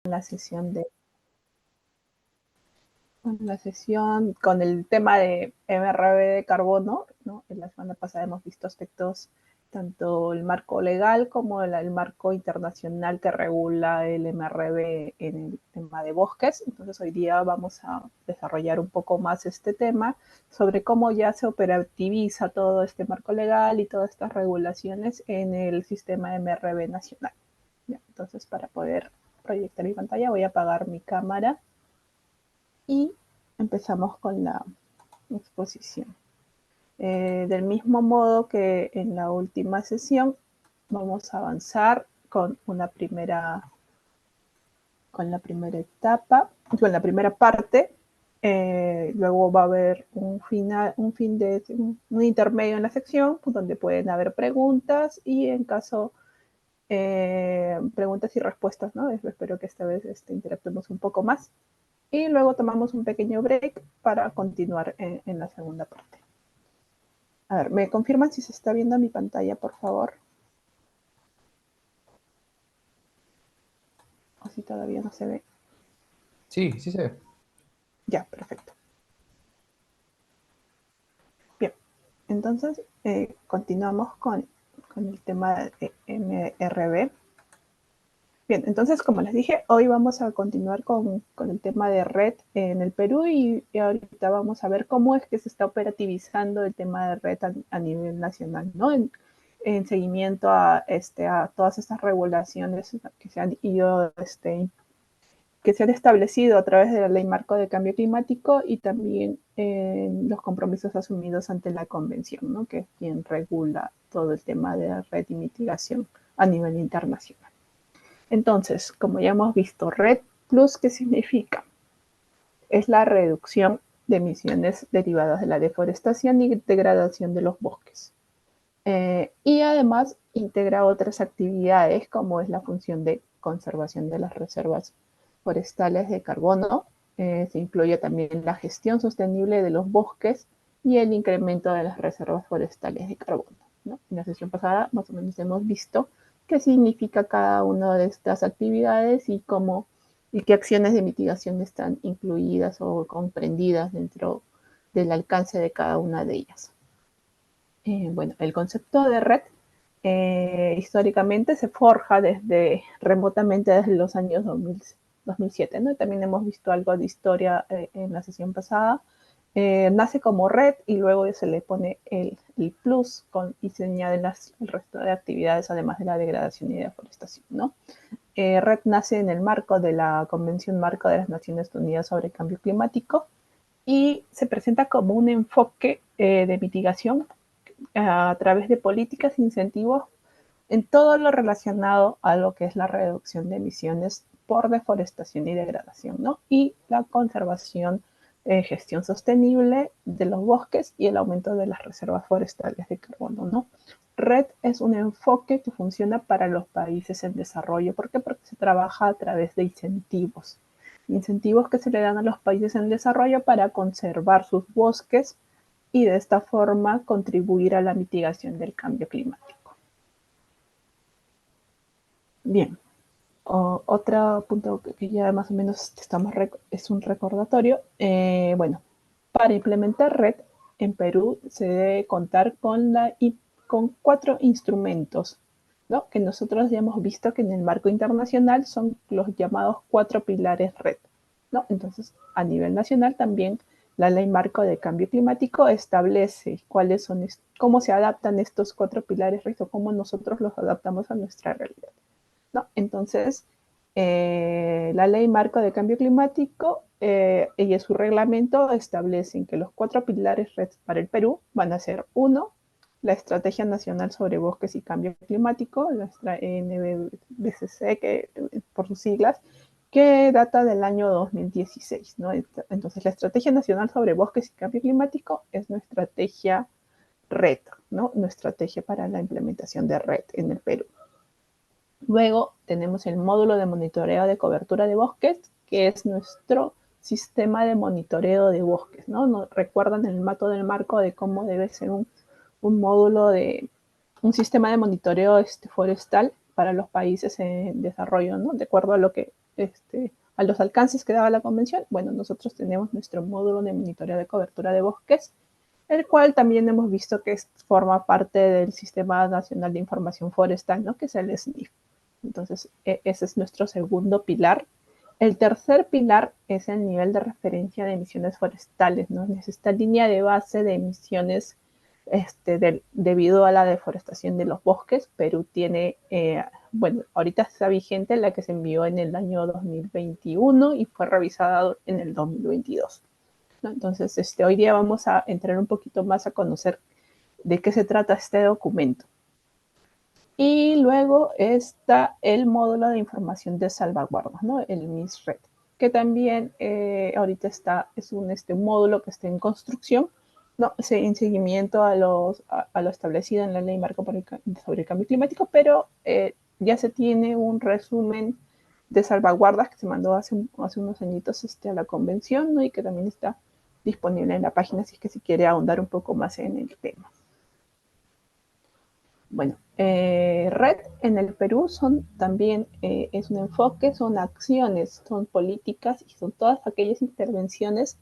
la sesión de la sesión con el tema de MRV de carbono, ¿no? En la semana pasada hemos visto aspectos tanto el marco legal como el marco internacional que regula el MRV en el tema de bosques. Entonces hoy día vamos a desarrollar un poco más este tema sobre cómo ya se operativiza todo este marco legal y todas estas regulaciones en el sistema MRV nacional. ¿Ya? Entonces para poder proyectar mi pantalla voy a apagar mi cámara y empezamos con la exposición. Del mismo modo que en la última sesión, vamos a avanzar con la primera etapa, con la primera parte. Luego va a haber un intermedio en la sección donde pueden haber preguntas y en caso preguntas y respuestas, ¿no? Espero que esta vez interactuemos un poco más. Y luego tomamos un pequeño break para continuar en la segunda parte. A ver, ¿me confirman si se está viendo mi pantalla, por favor? O si todavía no se ve. Sí, sí se ve. Ya, perfecto. Bien, entonces continuamos con el tema de MRV. Bien, entonces, como les dije, hoy vamos a continuar con el tema de red en el Perú y ahorita vamos a ver cómo es que se está operativizando el tema de red a nivel nacional, ¿no? En seguimiento a todas estas regulaciones que se han ido, que se han establecido a través de la Ley Marco de Cambio Climático y también los compromisos asumidos ante la Convención, ¿no? Que es quien regula todo el tema de red y mitigación a nivel internacional. Entonces, como ya hemos visto, Red Plus, ¿qué significa? Es la reducción de emisiones derivadas de la deforestación y degradación de los bosques. Y además integra otras actividades como es la función de conservación de las reservas forestales de carbono. Se incluye también la gestión sostenible de los bosques y el incremento de las reservas forestales de carbono, ¿no? En la sesión pasada más o menos hemos visto qué significa cada una de estas actividades y cómo y qué acciones de mitigación están incluidas o comprendidas dentro del alcance de cada una de ellas. Bueno, el concepto de red históricamente se forja remotamente desde los años 2007, ¿no? También hemos visto algo de historia en la sesión pasada. Nace como red y luego se le pone el plus y se añaden el resto de actividades además de la degradación y deforestación, ¿no? Red nace en el marco de la Convención Marco de las Naciones Unidas sobre el Cambio Climático y se presenta como un enfoque de mitigación a través de políticas e incentivos en todo lo relacionado a lo que es la reducción de emisiones por deforestación y degradación, ¿no? Y la conservación, gestión sostenible de los bosques y el aumento de las reservas forestales de carbono, ¿no? RED es un enfoque que funciona para los países en desarrollo. ¿Por qué? Porque se trabaja a través de incentivos. Incentivos que se le dan a los países en desarrollo para conservar sus bosques y de esta forma contribuir a la mitigación del cambio climático. Bien, otro punto que ya más o menos es un recordatorio. Bueno, para implementar red en Perú se debe contar con 4 instrumentos, ¿no? Que nosotros ya hemos visto que en el marco internacional son los llamados 4 pilares red, ¿no? Entonces, a nivel nacional también la Ley Marco de Cambio Climático establece cómo se adaptan estos 4 pilares red o cómo nosotros los adaptamos a nuestra realidad, ¿no? Entonces, la Ley Marco de Cambio Climático y su reglamento establecen que los 4 pilares red para el Perú van a ser: 1, la Estrategia Nacional sobre Bosques y Cambio Climático, nuestra NBCC, por sus siglas, que data del año 2016, ¿no? Entonces, la Estrategia Nacional sobre Bosques y Cambio Climático es nuestra estrategia red, ¿no? Nuestra estrategia para la implementación de red en el Perú. Luego tenemos el módulo de monitoreo de cobertura de bosques, que es nuestro sistema de monitoreo de bosques, ¿no? Nos recuerdan el mato del marco de cómo debe ser un módulo un sistema de monitoreo forestal para los países en desarrollo, ¿no? De acuerdo a lo que a los alcances que daba la convención, bueno, nosotros tenemos nuestro módulo de monitoreo de cobertura de bosques, el cual también hemos visto que forma parte del Sistema Nacional de Información Forestal, ¿no? Que es el SNIF. Entonces, ese es nuestro segundo pilar. El tercer pilar es el nivel de referencia de emisiones forestales, ¿no? Es esta línea de base de emisiones debido a la deforestación de los bosques. Perú tiene, bueno, ahorita está vigente la que se envió en el año 2021 y fue revisada en el 2022. ¿No? Entonces, hoy día vamos a entrar un poquito más a conocer de qué se trata este documento. Y luego está el módulo de información de salvaguardas, ¿no? El MISRED, que también ahorita es un módulo que está en construcción, ¿no? En seguimiento a lo establecido en la Ley Marco sobre el Cambio Climático, pero ya se tiene un resumen de salvaguardas que se mandó hace unos añitos a la convención, ¿no? Y que también está disponible en la página si es que se quiere ahondar un poco más en el tema. Bueno, red en el Perú también es un enfoque, son acciones, son políticas y son todas aquellas intervenciones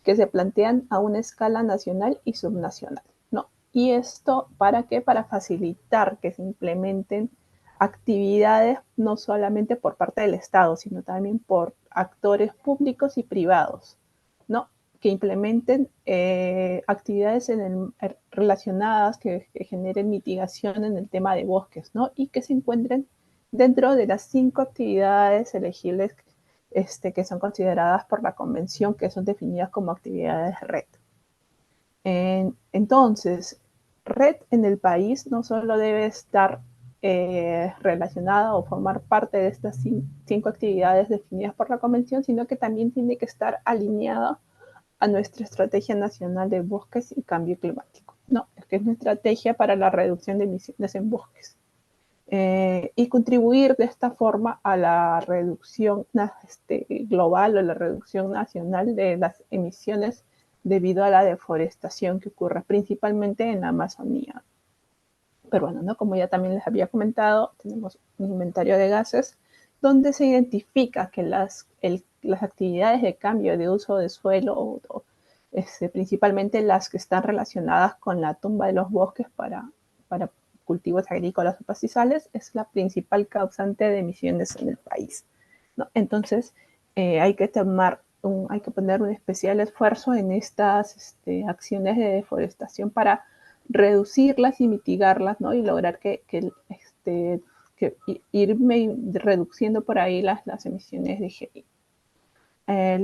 que se plantean a una escala nacional y subnacional, ¿no? ¿Y esto para qué? Para facilitar que se implementen actividades no solamente por parte del Estado, sino también por actores públicos y privados, ¿no? Que implementen actividades relacionadas que generen mitigación en el tema de bosques, ¿no? Y que se encuentren dentro de las 5 actividades elegibles que son consideradas por la convención, que son definidas como actividades red. Entonces, red en el país no solo debe estar relacionada o formar parte de estas 5 actividades definidas por la convención, sino que también tiene que estar alineada a nuestra Estrategia Nacional de Bosques y Cambio Climático, ¿no? Que es una estrategia para la reducción de emisiones en bosques. Y contribuir de esta forma a la reducción global o la reducción nacional de las emisiones debido a la deforestación que ocurre principalmente en la Amazonía peruana, ¿no? Como ya también les había comentado, tenemos un inventario de gases donde se identifica que las actividades de cambio de uso de suelo, principalmente las que están relacionadas con la tumba de los bosques para cultivos agrícolas o pastizales, es la principal causante de emisiones en el país, ¿no? Entonces, hay que poner un especial esfuerzo en estas acciones de deforestación para reducirlas y mitigarlas, ¿no? Y lograr que ir reduciendo por ahí las emisiones de GI.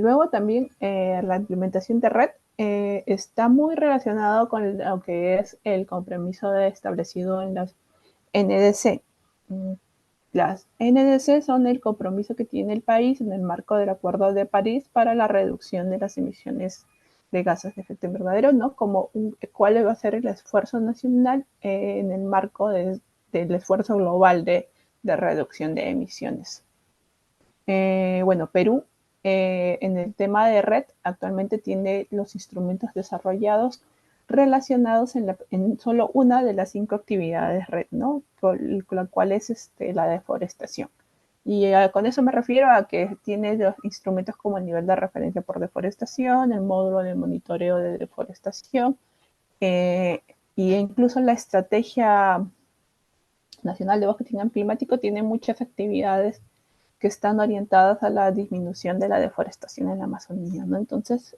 Luego también la implementación de red está muy relacionado con lo que es el compromiso establecido en las NDC. Las NDC son el compromiso que tiene el país en el marco del Acuerdo de París para la reducción de las emisiones de gases de efecto invernadero, ¿no? Como cuál va a ser el esfuerzo nacional en el marco del esfuerzo global de reducción de emisiones. Bueno, Perú en el tema de red actualmente tiene los instrumentos desarrollados relacionados en solo una de las 5 actividades red, ¿no? Con la cual es la deforestación. Y con eso me refiero a que tiene los instrumentos como el nivel de referencia por deforestación, el módulo de monitoreo de deforestación, e incluso la estrategia nacional de bosques y cambio climático tiene muchas actividades que están orientadas a la disminución de la deforestación en la Amazonía, ¿no? Entonces,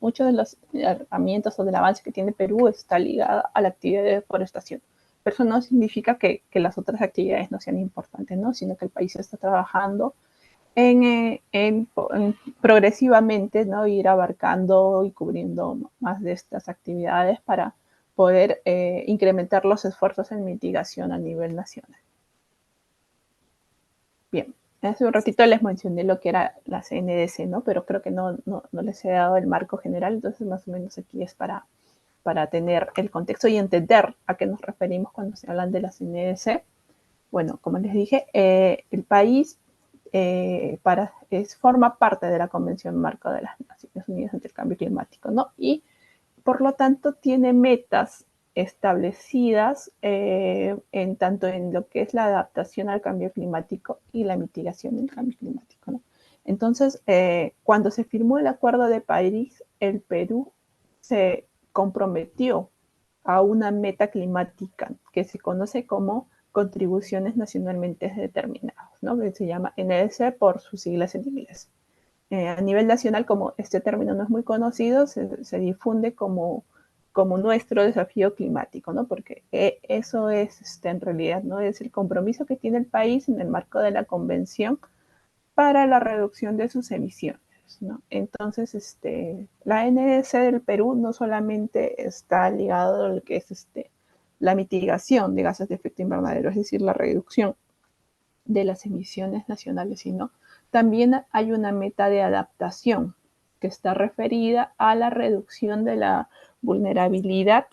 muchos de los herramientas o del avance que tiene Perú está ligada a la actividad de deforestación. Pero eso no significa que las otras actividades no sean importantes, ¿no? Sino que el país está trabajando en progresivamente, ¿no? Ir abarcando y cubriendo más de estas actividades para poder incrementar los esfuerzos en mitigación a nivel nacional. Bien, hace un ratito les mencioné lo que era la CNDC, ¿no? Pero creo que no les he dado el marco general, entonces más o menos aquí es para tener el contexto y entender a qué nos referimos cuando se hablan de la CNDC. Bueno, como les dije, el país forma parte de la Convención Marco de las Naciones Unidas ante el Cambio Climático, ¿no? Y por lo tanto tiene metas establecidas en tanto en lo que es la adaptación al cambio climático y la mitigación del cambio climático, ¿no? Entonces, cuando se firmó el Acuerdo de París, el Perú se comprometió a una meta climática que se conoce como contribuciones nacionalmente determinadas, ¿no? Que se llama NDC por sus siglas en inglés. A nivel nacional, como este término no es muy conocido, se difunde como nuestro desafío climático, ¿no? Porque eso es en realidad, ¿no? Es el compromiso que tiene el país en el marco de la Convención para la reducción de sus emisiones, ¿no? Entonces, la NDC del Perú no solamente está ligado a lo que es la mitigación de gases de efecto invernadero, es decir, la reducción de las emisiones nacionales, sino también hay una meta de adaptación que está referida a la reducción de la vulnerabilidad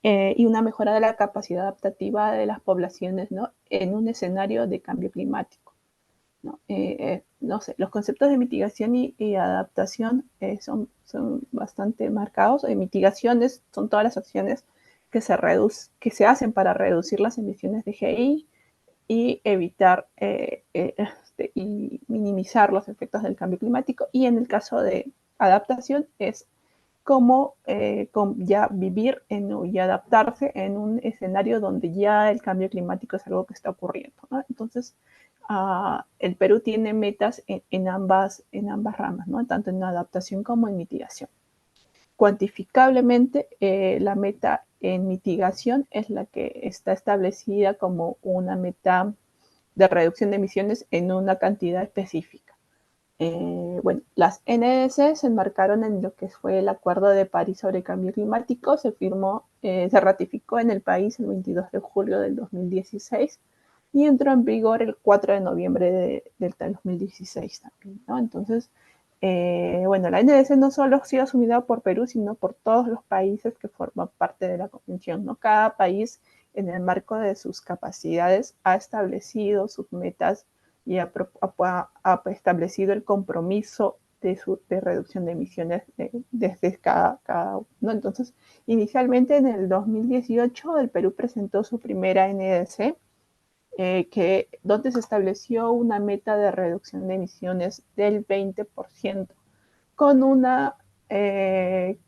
y una mejora de la capacidad adaptativa de las poblaciones, ¿no? En un escenario de cambio climático, ¿no? No sé, los conceptos de mitigación y adaptación son bastante marcados. Mitigaciones son todas las acciones que se hacen para reducir las emisiones de GI y evitar y minimizar los efectos del cambio climático. Y en el caso de adaptación es como ya vivir y adaptarse en un escenario donde ya el cambio climático es algo que está ocurriendo, ¿no? Entonces, el Perú tiene metas en ambas ramas, ¿no? Tanto en adaptación como en mitigación. Cuantificablemente, la meta en mitigación es la que está establecida como una meta de reducción de emisiones en una cantidad específica. Bueno, las NDC se enmarcaron en lo que fue el Acuerdo de París sobre Cambio Climático, se ratificó en el país el 22 de julio del 2016 y entró en vigor el 4 de noviembre del 2016 también, ¿no? Entonces, bueno, la NDC no solo ha sido asumida por Perú, sino por todos los países que forman parte de la convención, ¿no? Cada país, en el marco de sus capacidades, ha establecido sus metas y ha establecido el compromiso de reducción de emisiones desde cada uno. Entonces, inicialmente en el 2018, el Perú presentó su primera NDC, donde se estableció una meta de reducción de emisiones del 20%, con una que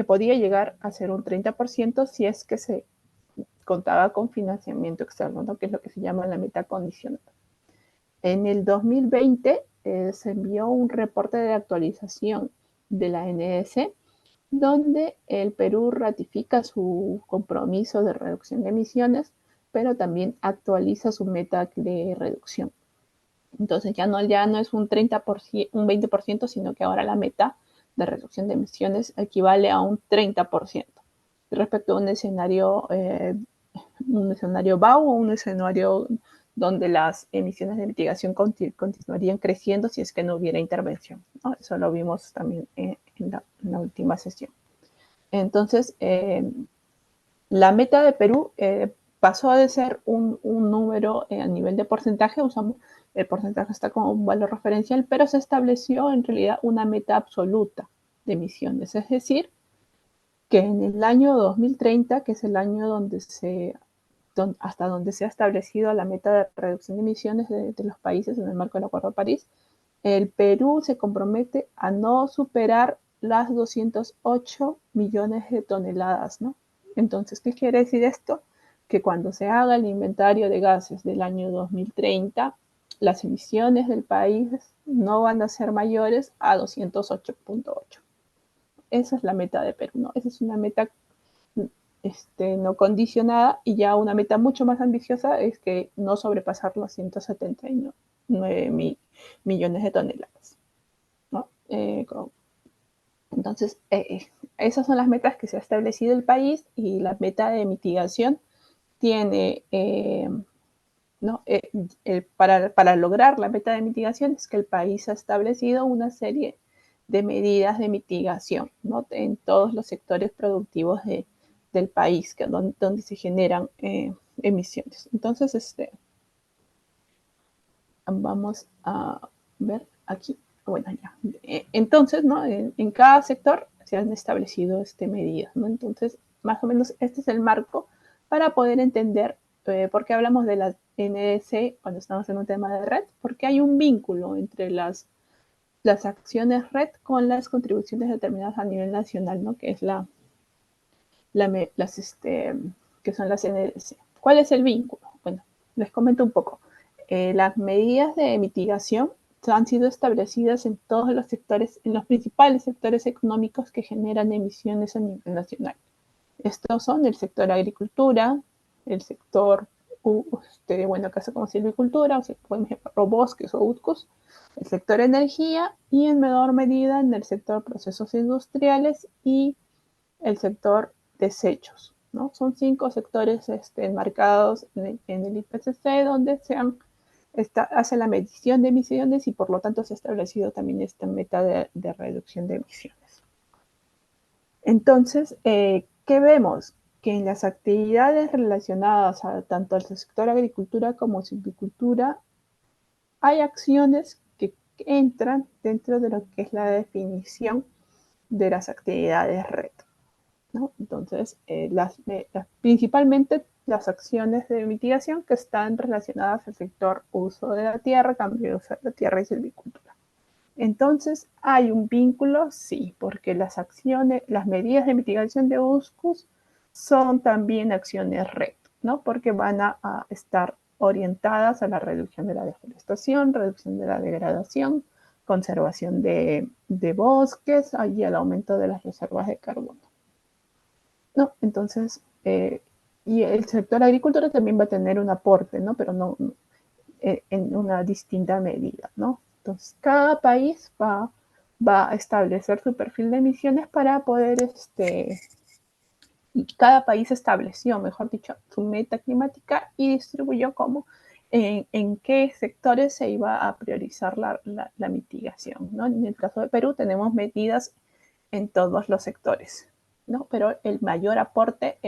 podía llegar a ser un 30% si es que se contaba con financiamiento externo, ¿no? Que es lo que se llama la meta condicional. En el 2020 se envió un reporte de actualización de la NDC, donde el Perú ratifica su compromiso de reducción de emisiones, pero también actualiza su meta de reducción. Entonces ya no es un 30%, un 20%, sino que ahora la meta de reducción de emisiones equivale a un 30% respecto a un escenario BAU o un escenario donde las emisiones de mitigación continuarían creciendo si es que no hubiera intervención, ¿no? Eso lo vimos también en la última sesión. Entonces, la meta de Perú pasó de ser un número a nivel de porcentaje, el porcentaje está como un valor referencial, pero se estableció en realidad una meta absoluta de emisiones, es decir, que en el año 2030, que es el año hasta donde se ha establecido la meta de reducción de emisiones de los países en el marco del Acuerdo de París, el Perú se compromete a no superar las 208 millones de toneladas, ¿no? Entonces, ¿qué quiere decir esto? Que cuando se haga el inventario de gases del año 2030, las emisiones del país no van a ser mayores a 208.8. Esa es la meta de Perú, ¿no? Esa es una meta no condicionada, y ya una meta mucho más ambiciosa es que no sobrepasar los 179 millones de toneladas, ¿no? Entonces, esas son las metas que se ha establecido el país, y la meta de mitigación tiene, ¿no? Para lograr la meta de mitigación es que el país ha establecido una serie de medidas de mitigación, ¿no? En todos los sectores productivos del país, donde se generan emisiones. Entonces, vamos a ver aquí. Bueno, ya. Entonces, ¿no? En cada sector se han establecido medidas, ¿no? Entonces, más o menos este es el marco para poder entender por qué hablamos de la NDC cuando estamos en un tema de red, porque hay un vínculo entre las acciones red con las contribuciones determinadas a nivel nacional, ¿no? Que es que son las NDC. ¿Cuál es el vínculo? Bueno, les comento un poco. Las medidas de mitigación han sido establecidas en todos los sectores, en los principales sectores económicos que generan emisiones a nivel nacional. Estos son el sector agricultura, el sector, bueno, caso como silvicultura, o sea, podemos llamarlo bosques o UTCUS, el sector energía y en menor medida en el sector procesos industriales y el sector desechos, ¿no? Son 5 sectores enmarcados en el IPCC donde hace la medición de emisiones y por lo tanto se ha establecido también esta meta de reducción de emisiones. Entonces, ¿qué vemos? Que en las actividades relacionadas a tanto al sector agricultura como silvicultura hay acciones que entran dentro de lo que es la definición de las actividades red, ¿no? Entonces, principalmente las acciones de mitigación que están relacionadas al sector uso de la tierra, cambio de uso de la tierra y silvicultura. Entonces, ¿hay un vínculo? Sí, porque las medidas de mitigación de USCUS son también acciones red, ¿no? Porque van a estar orientadas a la reducción de la deforestación, reducción de la degradación, conservación de bosques y al aumento de las reservas de carbono, ¿no? Entonces, y el sector agrícola también va a tener un aporte, ¿no? Pero no en una distinta medida, ¿no? Entonces, cada país va a establecer su perfil de emisiones para poder, y cada país estableció, mejor dicho, su meta climática y distribuyó cómo, en qué sectores se iba a priorizar la mitigación, ¿no? En el caso de Perú tenemos medidas en todos los sectores, ¿no? Pero el mayor aporte,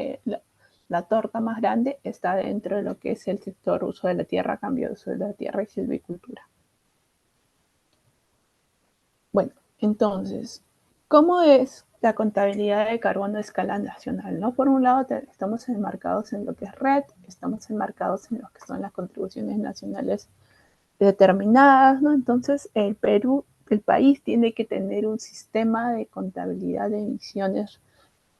la torta más grande está dentro de lo que es el sector uso de la tierra, cambio de uso de la tierra y silvicultura. Bueno, entonces, ¿cómo es la contabilidad de carbono a escala nacional? ¿No? Por un lado, estamos enmarcados en lo que es red, estamos enmarcados en lo que son las contribuciones nacionales determinadas, ¿no? Entonces, el país tiene que tener un sistema de contabilidad de emisiones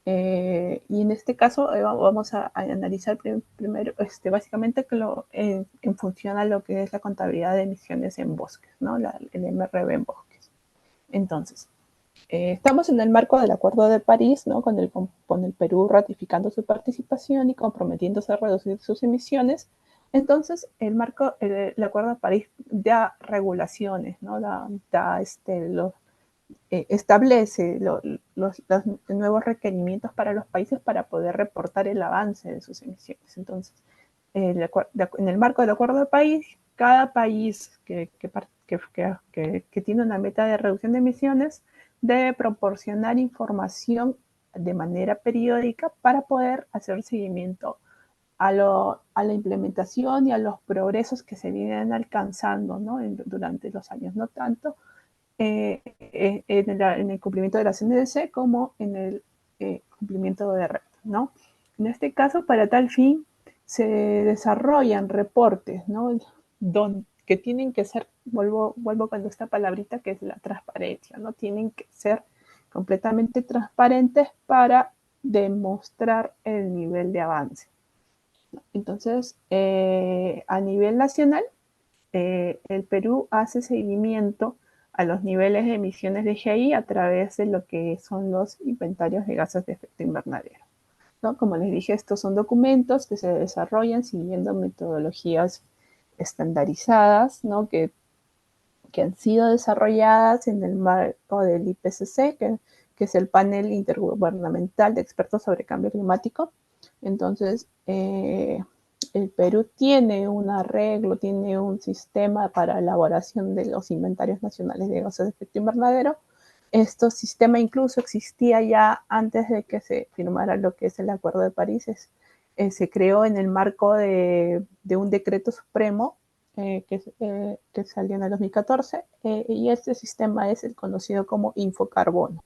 y en este caso vamos a analizar primero, básicamente en función a lo que es la contabilidad de emisiones en bosques, ¿no? El MRV en bosques. Entonces, estamos en el marco del Acuerdo de París, ¿no? Con el Perú ratificando su participación y comprometiéndose a reducir sus emisiones. Entonces, el Acuerdo de París da regulaciones, ¿no? Establece los nuevos requerimientos para los países para poder reportar el avance de sus emisiones. Entonces, en el marco del Acuerdo de París, cada país que tiene una meta de reducción de emisiones debe proporcionar información de manera periódica para poder hacer seguimiento a la implementación y a los progresos que se vienen alcanzando, ¿no? Durante los años, no tanto en el cumplimiento de la CNDC como en el cumplimiento de red, ¿no? En este caso, para tal fin, se desarrollan reportes, ¿no? Que tienen que ser, vuelvo con esta palabrita que es la transparencia, ¿no? Tienen que ser completamente transparentes para demostrar el nivel de avance. Entonces, a nivel nacional, el Perú hace seguimiento a los niveles de emisiones de GI a través de lo que son los inventarios de gases de efecto invernadero, ¿no? Como les dije, estos son documentos que se desarrollan siguiendo metodologías estandarizadas, ¿no? que han sido desarrolladas en el marco del IPCC, que es el panel intergubernamental de expertos sobre cambio climático. Entonces, el Perú tiene un arreglo, tiene un sistema para elaboración de los inventarios nacionales de gases de efecto invernadero. Este sistema incluso existía ya antes de que se firmara lo que es el Acuerdo de París. Se creó en el marco de un decreto supremo que salió en el 2014 y este sistema es el conocido como Infocarbono.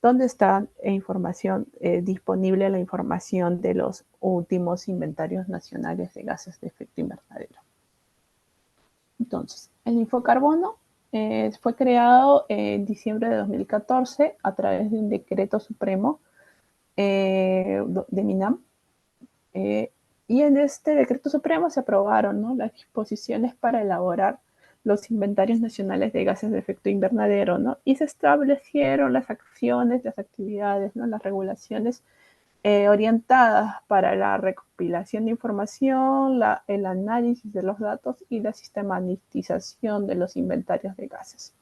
donde está información disponible, la información de los últimos inventarios nacionales de gases de efecto invernadero. Entonces, el Infocarbono fue creado en diciembre de 2014 a través de un decreto supremo de MINAM. Y en este decreto supremo se aprobaron, ¿no?, las disposiciones para elaborar los inventarios nacionales de gases de efecto invernadero, ¿no? Y se establecieron las acciones, las actividades, ¿no?, las regulaciones orientadas para la recopilación de información, el análisis de los datos y la sistematización de los inventarios de gases,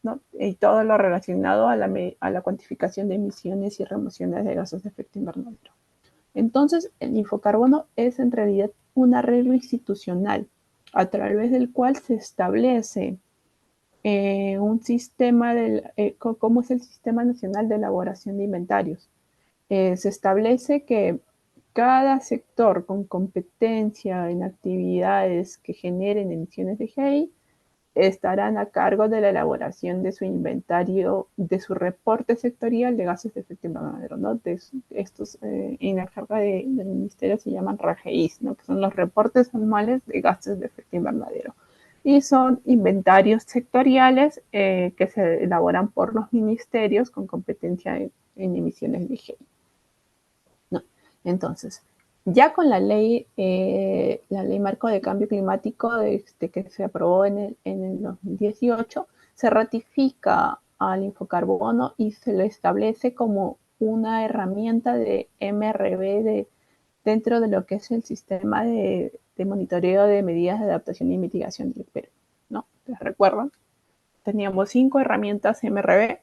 ¿no? Y todo lo relacionado a la cuantificación de emisiones y remociones de gases de efecto invernadero. Entonces, el Infocarbono es en realidad un arreglo institucional a través del cual se establece un sistema, cómo es el Sistema Nacional de Elaboración de Inventarios. Se establece que cada sector con competencia en actividades que generen emisiones de GI estarán a cargo de la elaboración de su inventario, de su reporte sectorial de gases de efecto invernadero, ¿no? Estos en la carga del ministerio se llaman RAGEIs, ¿no?, que son los reportes anuales de gases de efecto invernadero. Y son inventarios sectoriales que se elaboran por los ministerios con competencia en emisiones de GI. No. Entonces, ya con la ley marco de cambio climático que se aprobó en el 2018, se ratifica al Infocarbono y se lo establece como una herramienta de MRV dentro de lo que es el sistema de monitoreo de medidas de adaptación y mitigación del Perú, ¿no? ¿Les recuerdan? Teníamos 5 herramientas MRV.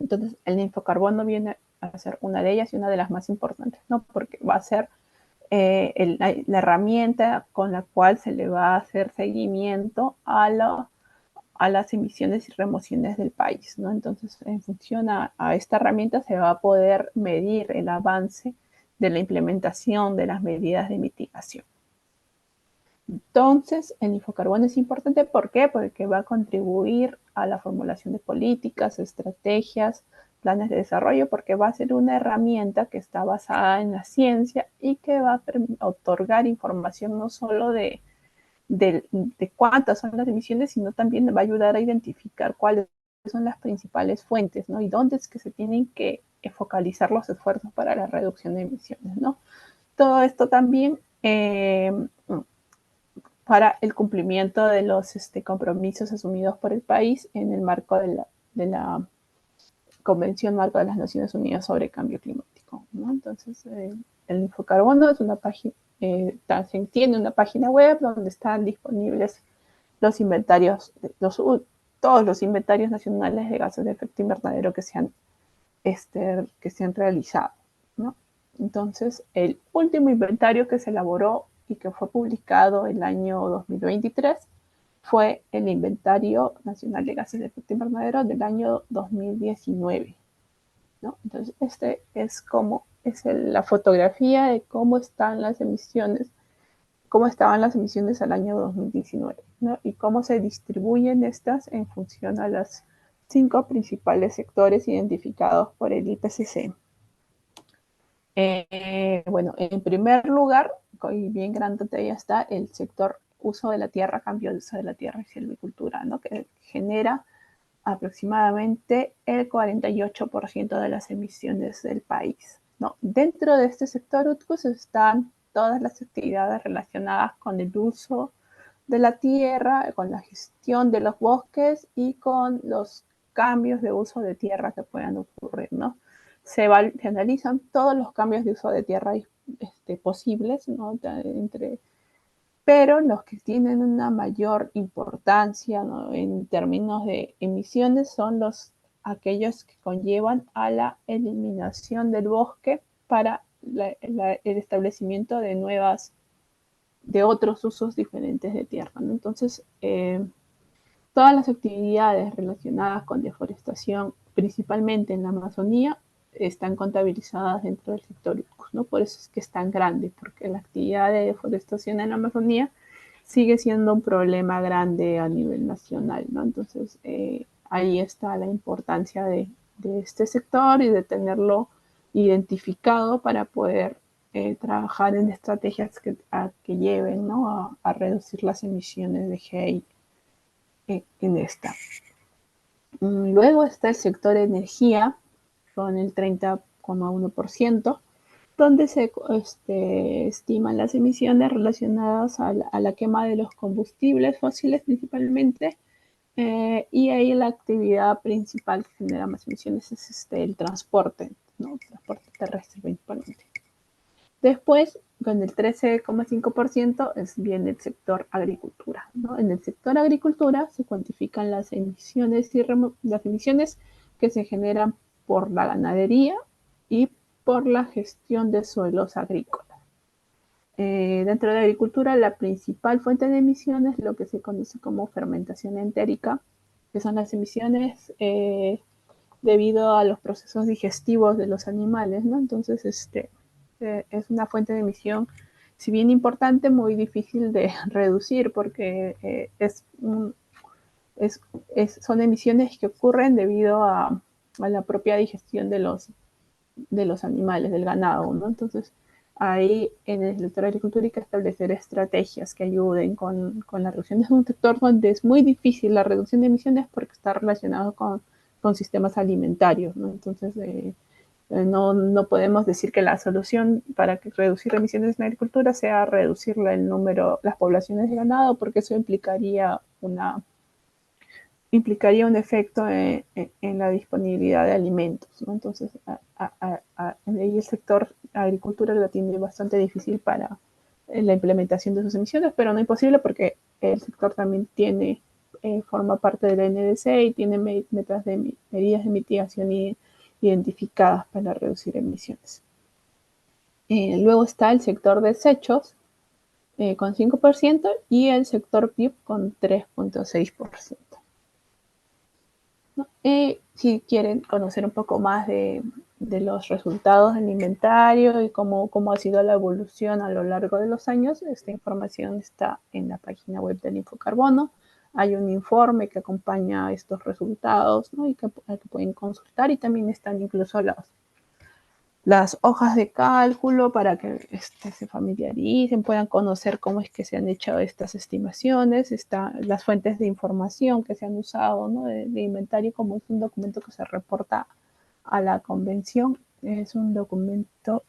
Entonces, el Infocarbono viene a ser una de ellas y una de las más importantes, ¿no? Porque va a ser la herramienta con la cual se le va a hacer seguimiento a las emisiones y remociones del país, ¿no? Entonces, en función a esta herramienta se va a poder medir el avance de la implementación de las medidas de mitigación. Entonces, el Infocarbono es importante, ¿por qué? Porque va a contribuir a la formulación de políticas, estrategias, planes de desarrollo, porque va a ser una herramienta que está basada en la ciencia y que va a otorgar información no solo de cuántas son las emisiones, sino también va a ayudar a identificar cuáles son las principales fuentes, ¿no? Y dónde es que se tienen que focalizar los esfuerzos para la reducción de emisiones, ¿no? Todo esto también para el cumplimiento de los compromisos asumidos por el país en el marco de la Convención Marco de las Naciones Unidas sobre Cambio Climático, ¿no? Entonces, el Infocarbono es una página, tiene una página web donde están disponibles los inventarios, todos los inventarios nacionales de gases de efecto invernadero que se han realizado, ¿no? Entonces, el último inventario que se elaboró y que fue publicado el año 2023 fue el Inventario Nacional de Gases de Efecto Invernadero del año 2019, ¿no? Entonces, la fotografía de cómo estaban las emisiones al año 2019, ¿no? Y cómo se distribuyen estas en función a los 5 principales sectores identificados por el IPCC. Bueno, en primer lugar, y bien grandote ya está, el sector uso de la tierra, cambio de uso de la tierra y silvicultura, ¿no?, que genera aproximadamente el 48% de las emisiones del país, ¿no? Dentro de este sector UTCUS están todas las actividades relacionadas con el uso de la tierra, con la gestión de los bosques y con los cambios de uso de tierra que puedan ocurrir, ¿no? Se analizan todos los cambios de uso de tierra posibles, ¿no?, pero los que tienen una mayor importancia, ¿no?, en términos de emisiones son aquellos que conllevan a la eliminación del bosque para el establecimiento de otros usos diferentes de tierra, ¿no? Entonces, todas las actividades relacionadas con deforestación, principalmente en la Amazonía, están contabilizadas dentro del sector UTCUS, ¿no? Por eso es que es tan grande, porque la actividad de deforestación en la Amazonía sigue siendo un problema grande a nivel nacional, ¿no? Entonces, ahí está la importancia de de este sector y de tenerlo identificado para poder trabajar en estrategias que lleven, ¿no?, a reducir las emisiones de GI en esta. Luego está el sector energía, con el 30,1%, donde se estiman las emisiones relacionadas a la quema de los combustibles fósiles principalmente, y ahí la actividad principal que genera más emisiones es el transporte, ¿no? El transporte terrestre principalmente. Después, con el 13,5%, viene el sector agricultura, ¿no? En el sector agricultura se cuantifican las emisiones que se generan por la ganadería y por la gestión de suelos agrícolas. Dentro de la agricultura, la principal fuente de emisiones es lo que se conoce como fermentación entérica, que son las emisiones debido a los procesos digestivos de los animales, ¿no? Entonces, es una fuente de emisión, si bien importante, muy difícil de reducir, porque son emisiones que ocurren debido a la propia digestión de los animales, del ganado, ¿no? Entonces, ahí en el sector de agricultura hay que establecer estrategias que ayuden con la reducción. Es un sector donde es muy difícil la reducción de emisiones porque está relacionado con sistemas alimentarios, ¿no? Entonces, no podemos decir que la solución para reducir emisiones en la agricultura sea reducir las poblaciones de ganado, porque eso implicaría un efecto en la disponibilidad de alimentos, ¿no? Entonces, ahí el sector agricultura lo tiene bastante difícil para la implementación de sus emisiones, pero no imposible porque el sector también forma parte de la NDC y tiene medidas de mitigación identificadas para reducir emisiones. Luego está el sector desechos con 5% y el sector PIB con 3,6%. Si quieren conocer un poco más de los resultados del inventario y cómo ha sido la evolución a lo largo de los años, esta información está en la página web del Infocarbono. Hay un informe que acompaña estos resultados, ¿no?, y que pueden consultar, y también están incluso las hojas de cálculo para que se familiaricen, puedan conocer cómo es que se han hecho estas estimaciones, las fuentes de información que se han usado, ¿no?, de inventario, como es un documento que se reporta a la convención. Es un documento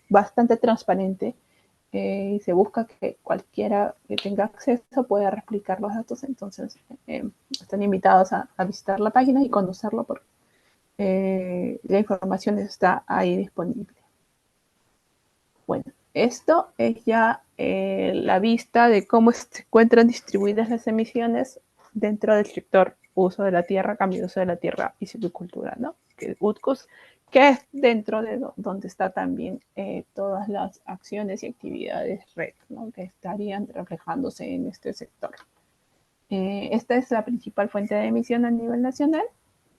bastante transparente, y se busca que cualquiera que tenga acceso pueda replicar los datos. Entonces, están invitados a visitar la página y conocerlo, porque la información está ahí disponible. Bueno, esto es ya la vista de cómo se encuentran distribuidas las emisiones dentro del sector uso de la tierra, cambio de uso de la tierra y silvicultura, ¿no? Que UTCUS, que es dentro de donde está también todas las acciones y actividades red, ¿no?, que estarían reflejándose en este sector. Esta es la principal fuente de emisión a nivel nacional,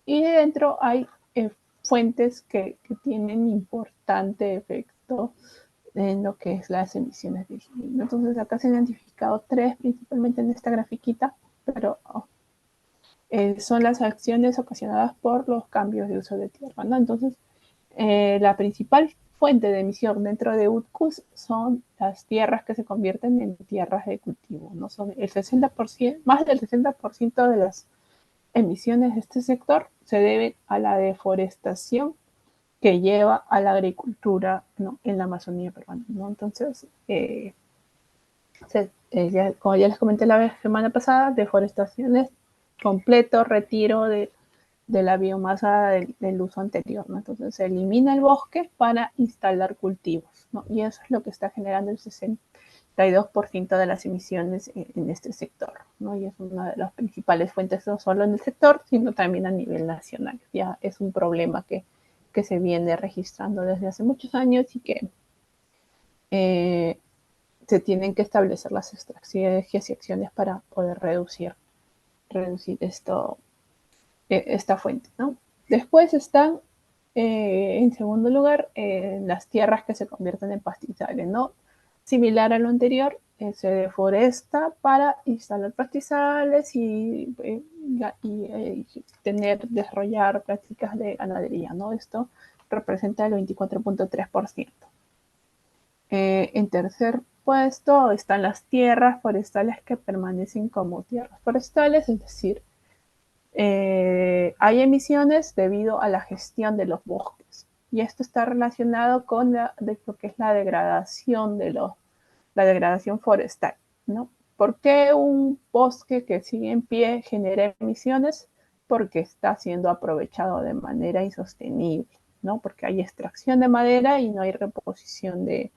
y dentro hay fuentes que tienen importante efecto en lo que es las emisiones de GI. Entonces, acá se han identificado 3 principalmente en esta grafiquita, pero son las acciones ocasionadas por los cambios de uso de tierra, ¿no? Entonces, la principal fuente de emisión dentro de UTCUS son las tierras que se convierten en tierras de cultivo, ¿no? Son el 60%, más del 60% de las emisiones de este sector se deben a la deforestación que lleva a la agricultura, ¿no?, en la Amazonía peruana, ¿no? Entonces, como ya les comenté la semana pasada, deforestación es completo retiro de la biomasa del uso anterior, ¿no? Entonces se elimina el bosque para instalar cultivos, ¿no? Y eso es lo que está generando el 62% de las emisiones en este sector, ¿no? Y es una de las principales fuentes, no solo en el sector, sino también a nivel nacional. Ya es un problema que se viene registrando desde hace muchos años, y que se tienen que establecer las estrategias y acciones para poder reducir esta fuente, ¿no? Después están, en segundo lugar, las tierras que se convierten en pastizales, ¿no? Similar a lo anterior, se deforesta para instalar pastizales y desarrollar prácticas de ganadería, ¿no? Esto representa el 24.3%. En tercer puesto están las tierras forestales que permanecen como tierras forestales, es decir, hay emisiones debido a la gestión de los bosques. Y esto está relacionado con lo que es la degradación la degradación forestal, ¿no? ¿Por qué un bosque que sigue en pie genera emisiones? Porque está siendo aprovechado de manera insostenible, ¿no? Porque hay extracción de madera y no hay reposición de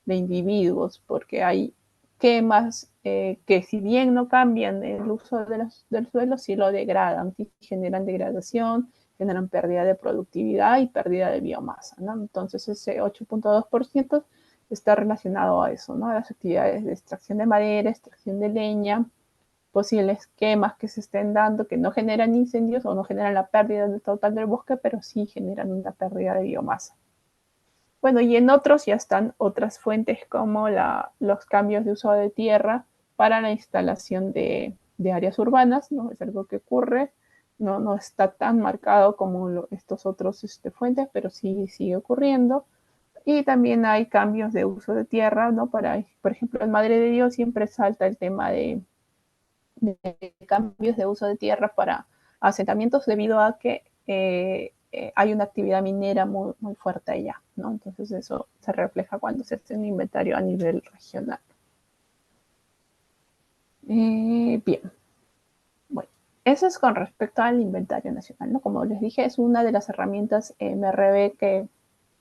individuos, porque hay quemas que si bien no cambian el uso del suelo, sí lo degradan, sí generan degradación, generan pérdida de productividad y pérdida de biomasa, ¿no? Entonces ese 8.2% está relacionado a eso, ¿no? A las actividades de extracción de madera, extracción de leña, posibles quemas que se estén dando que no generan incendios o no generan la pérdida total del bosque, pero sí generan una pérdida de biomasa. Bueno, y en otros ya están otras fuentes como los cambios de uso de tierra para la instalación de áreas urbanas, ¿no? Es algo que ocurre, no está tan marcado como estos otros fuentes, pero sí sigue ocurriendo. Y también hay cambios de uso de tierra, ¿no? Por ejemplo, en Madre de Dios siempre salta el tema de cambios de uso de tierra para asentamientos debido a que hay una actividad minera muy fuerte allá, ¿no? Entonces eso se refleja cuando se hace un inventario a nivel regional. Bien, bueno, eso es con respecto al inventario nacional, ¿no? Como les dije, es una de las herramientas MRB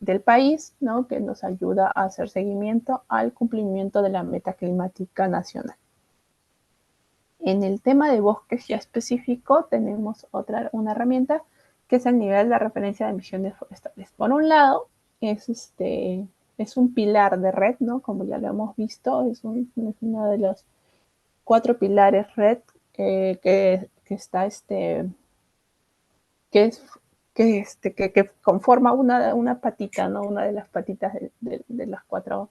del país, ¿no? Que nos ayuda a hacer seguimiento al cumplimiento de la meta climática nacional. En el tema de bosques ya específico tenemos una herramienta que es el nivel de referencia de emisiones forestales. Por un lado, es un pilar de red, ¿no? Como ya lo hemos visto, es uno de los 4 pilares red que está que conforma una patita, ¿no? Una de las patitas de las 4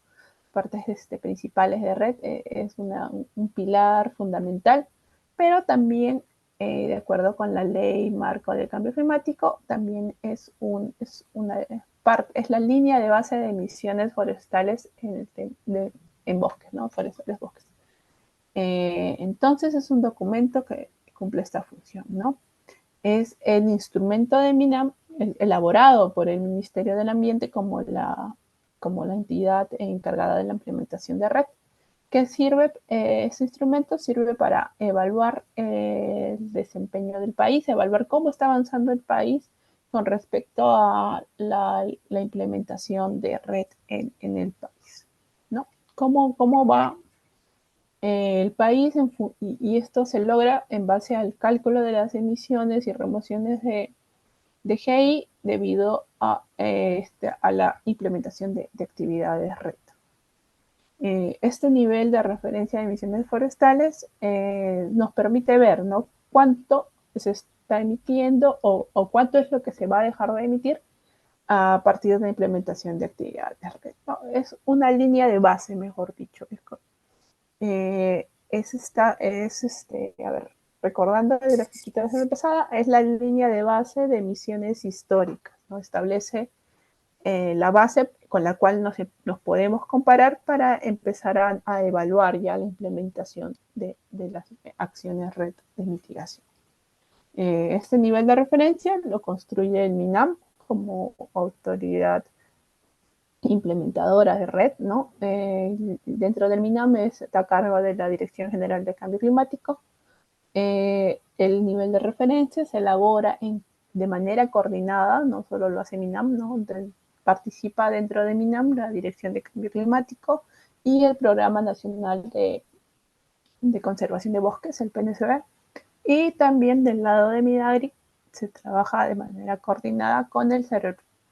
partes principales de red, es un pilar fundamental, pero también, de acuerdo con la ley marco del cambio climático, también es la línea de base de emisiones forestales en bosques, ¿no? Forestales bosques. Entonces es un documento que cumple esta función, ¿no? Es el instrumento de MINAM elaborado por el Ministerio del Ambiente como la entidad encargada de la implementación de red, que ese instrumento sirve para evaluar el desempeño del país, evaluar cómo está avanzando el país con respecto a la implementación de red en el país, ¿no? ¿Cómo va el país y esto se logra en base al cálculo de las emisiones y remociones de GI debido a la implementación de actividades red. Este nivel de referencia de emisiones forestales nos permite ver, ¿no? Cuánto se está emitiendo o cuánto es lo que se va a dejar de emitir a partir de la implementación de actividades red, ¿no? Es una línea de base, mejor dicho. A ver, recordando de la la semana pasada, es la línea de base de emisiones históricas, ¿no? Establece la base con la cual nos podemos comparar para empezar a evaluar ya la implementación de las acciones red de mitigación. Este nivel de referencia lo construye el MINAM como autoridad implementadoras de red, ¿no? Dentro del MINAM está a cargo de la Dirección General de Cambio Climático. El nivel de referencia se elabora de manera coordinada, no solo lo hace MINAM, ¿no? Participa dentro de MINAM la Dirección de Cambio Climático y el Programa Nacional de Conservación de Bosques, el PNCB. Y también del lado de MIDAGRI se trabaja de manera coordinada con el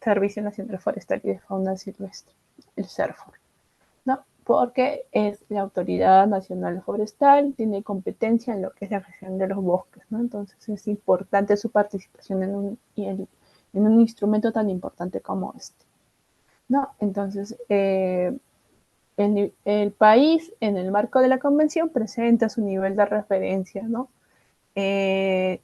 Servicio Nacional Forestal y de Fauna Silvestre, el CERFOR, ¿no? Porque es la Autoridad Nacional Forestal, tiene competencia en lo que es la gestión de los bosques, ¿no? Entonces es importante su participación en un instrumento tan importante como este, ¿no? Entonces, el país, en el marco de la convención, presenta su nivel de referencia, ¿no? El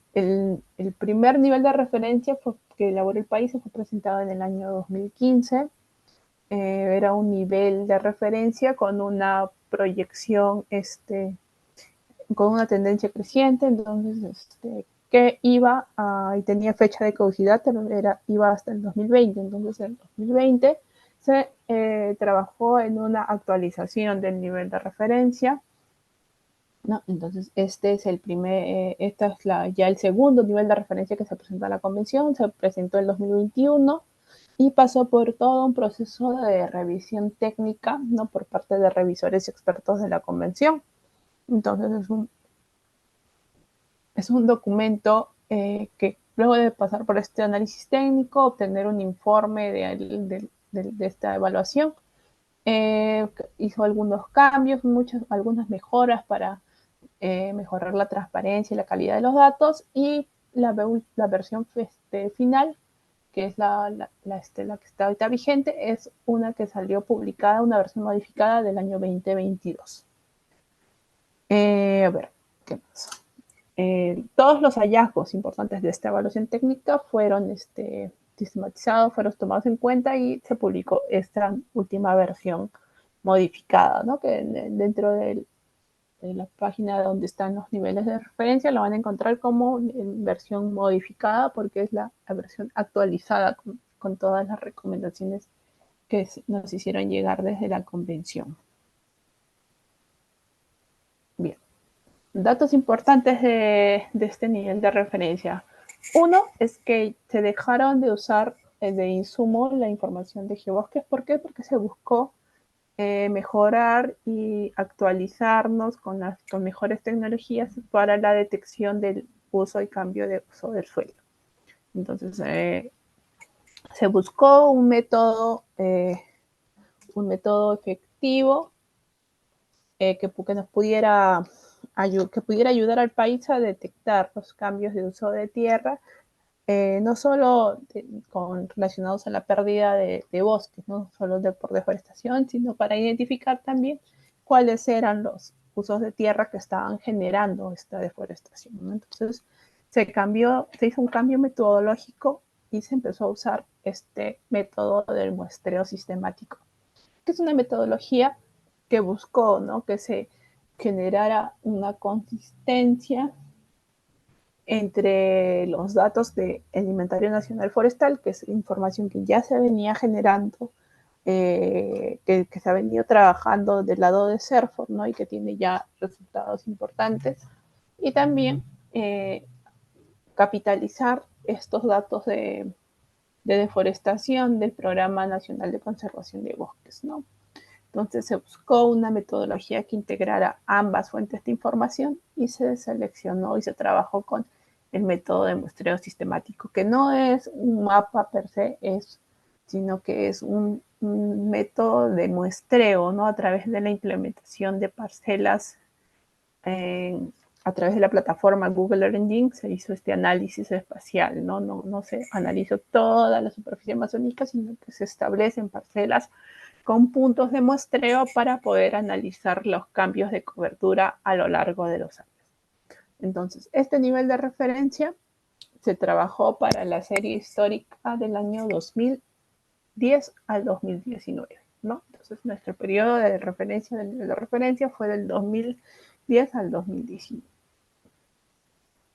primer nivel de referencia que elaboró el país fue presentado en el año 2015. Era un nivel de referencia con una proyección, con una tendencia creciente, entonces, que iba y tenía fecha de caducidad, pero iba hasta el 2020. Entonces, en el 2020 se trabajó en una actualización del nivel de referencia, ¿no? Entonces, este es el primer, esta es ya el segundo nivel de referencia que se presentó a la convención. Se presentó en 2021 y pasó por todo un proceso de revisión técnica, ¿no? Por parte de revisores y expertos de la convención. Entonces, es un documento que luego de pasar por este análisis técnico, obtener un informe de esta evaluación, hizo algunos cambios, algunas mejoras para mejorar la transparencia y la calidad de los datos, y la versión final, que es la que está ahorita vigente, es una que salió publicada, una versión modificada del año 2022. A ver, ¿qué más? Todos los hallazgos importantes de esta evaluación técnica fueron sistematizados, fueron tomados en cuenta y se publicó esta última versión modificada, ¿no? Que dentro de la página donde están los niveles de referencia lo van a encontrar como en versión modificada, porque es la versión actualizada con todas las recomendaciones que nos hicieron llegar desde la convención. Bien. Datos importantes de este nivel de referencia. Uno es que se dejaron de usar de insumo la información de geobosques. ¿Por qué? Porque se buscó mejorar y actualizarnos con mejores tecnologías para la detección del uso y cambio de uso del suelo. Entonces, se buscó un método efectivo que nos pudiera ayudar al país a detectar los cambios de uso de tierra, no solo relacionados a la pérdida de bosques, no solo por deforestación, sino para identificar también cuáles eran los usos de tierra que estaban generando esta deforestación, ¿no? Entonces, se hizo un cambio metodológico y se empezó a usar este método del muestreo sistemático, que es una metodología que buscó, ¿no?, que se generara una consistencia entre los datos del Inventario Nacional Forestal, que es información que ya se venía generando, que se ha venido trabajando del lado de CERFOR, ¿no?, y que tiene ya resultados importantes, y también capitalizar estos datos de deforestación del Programa Nacional de Conservación de Bosques, ¿no? Entonces se buscó una metodología que integrara ambas fuentes de información y se seleccionó y se trabajó con el método de muestreo sistemático, que no es un mapa per se, sino que es un método de muestreo, ¿no?, a través de la implementación de parcelas. A través de la plataforma Google Earth Engine se hizo este análisis espacial, ¿no? No se analizó toda la superficie amazónica, sino que se establecen parcelas con puntos de muestreo para poder analizar los cambios de cobertura a lo largo de los años. Entonces, este nivel de referencia se trabajó para la serie histórica del año 2010 al 2019, ¿no? Entonces, nuestro periodo de referencia, del nivel de referencia, fue del 2010 al 2019.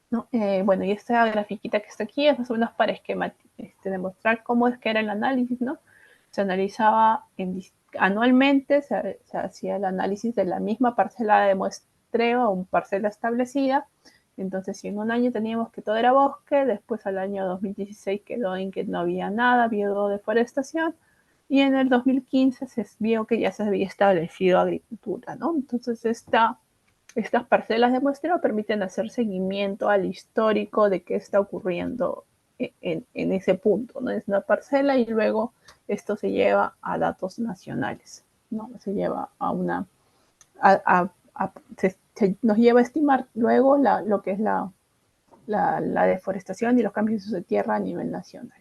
¿No? Bueno, y esta grafiquita que está aquí es más o menos para demostrar cómo es que era el análisis, ¿no? Se analizaba anualmente, se hacía el análisis de la misma parcela de muestreo o parcela establecida. Entonces, si en un año teníamos que todo era bosque, después al año 2016 quedó en que no había nada, había deforestación, y en el 2015 se vio que ya se había establecido agricultura, ¿no? Entonces, estas parcelas de muestreo permiten hacer seguimiento al histórico de qué está ocurriendo en ese punto, ¿no? Es una parcela y luego esto se lleva a datos nacionales, ¿no? Se lleva nos lleva a estimar luego lo que es la deforestación y los cambios de uso de tierra a nivel nacional.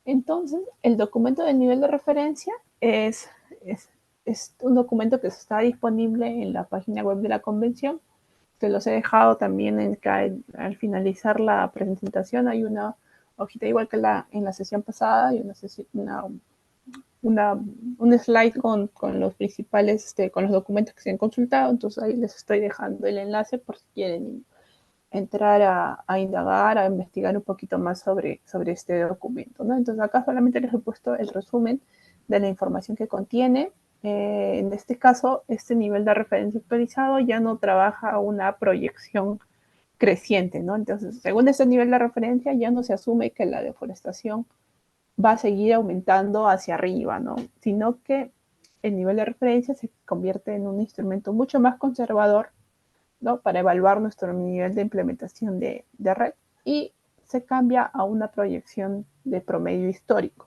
Entonces, el documento del nivel de referencia es es un documento que está disponible en la página web de la convención. Te los he dejado también al finalizar la presentación. Hay una hojita igual que en la sesión pasada y un slide con los principales, con los documentos que se han consultado. Entonces ahí les estoy dejando el enlace por si quieren entrar a indagar, a investigar un poquito más sobre este documento, ¿no? Entonces acá solamente les he puesto el resumen de la información que contiene. En este caso, este nivel de referencia actualizado ya no trabaja una proyección creciente, ¿no? Entonces, según este nivel de referencia, ya no se asume que la deforestación va a seguir aumentando hacia arriba, ¿no? Sino que el nivel de referencia se convierte en un instrumento mucho más conservador, ¿no? Para evaluar nuestro nivel de implementación de red, y se cambia a una proyección de promedio histórico.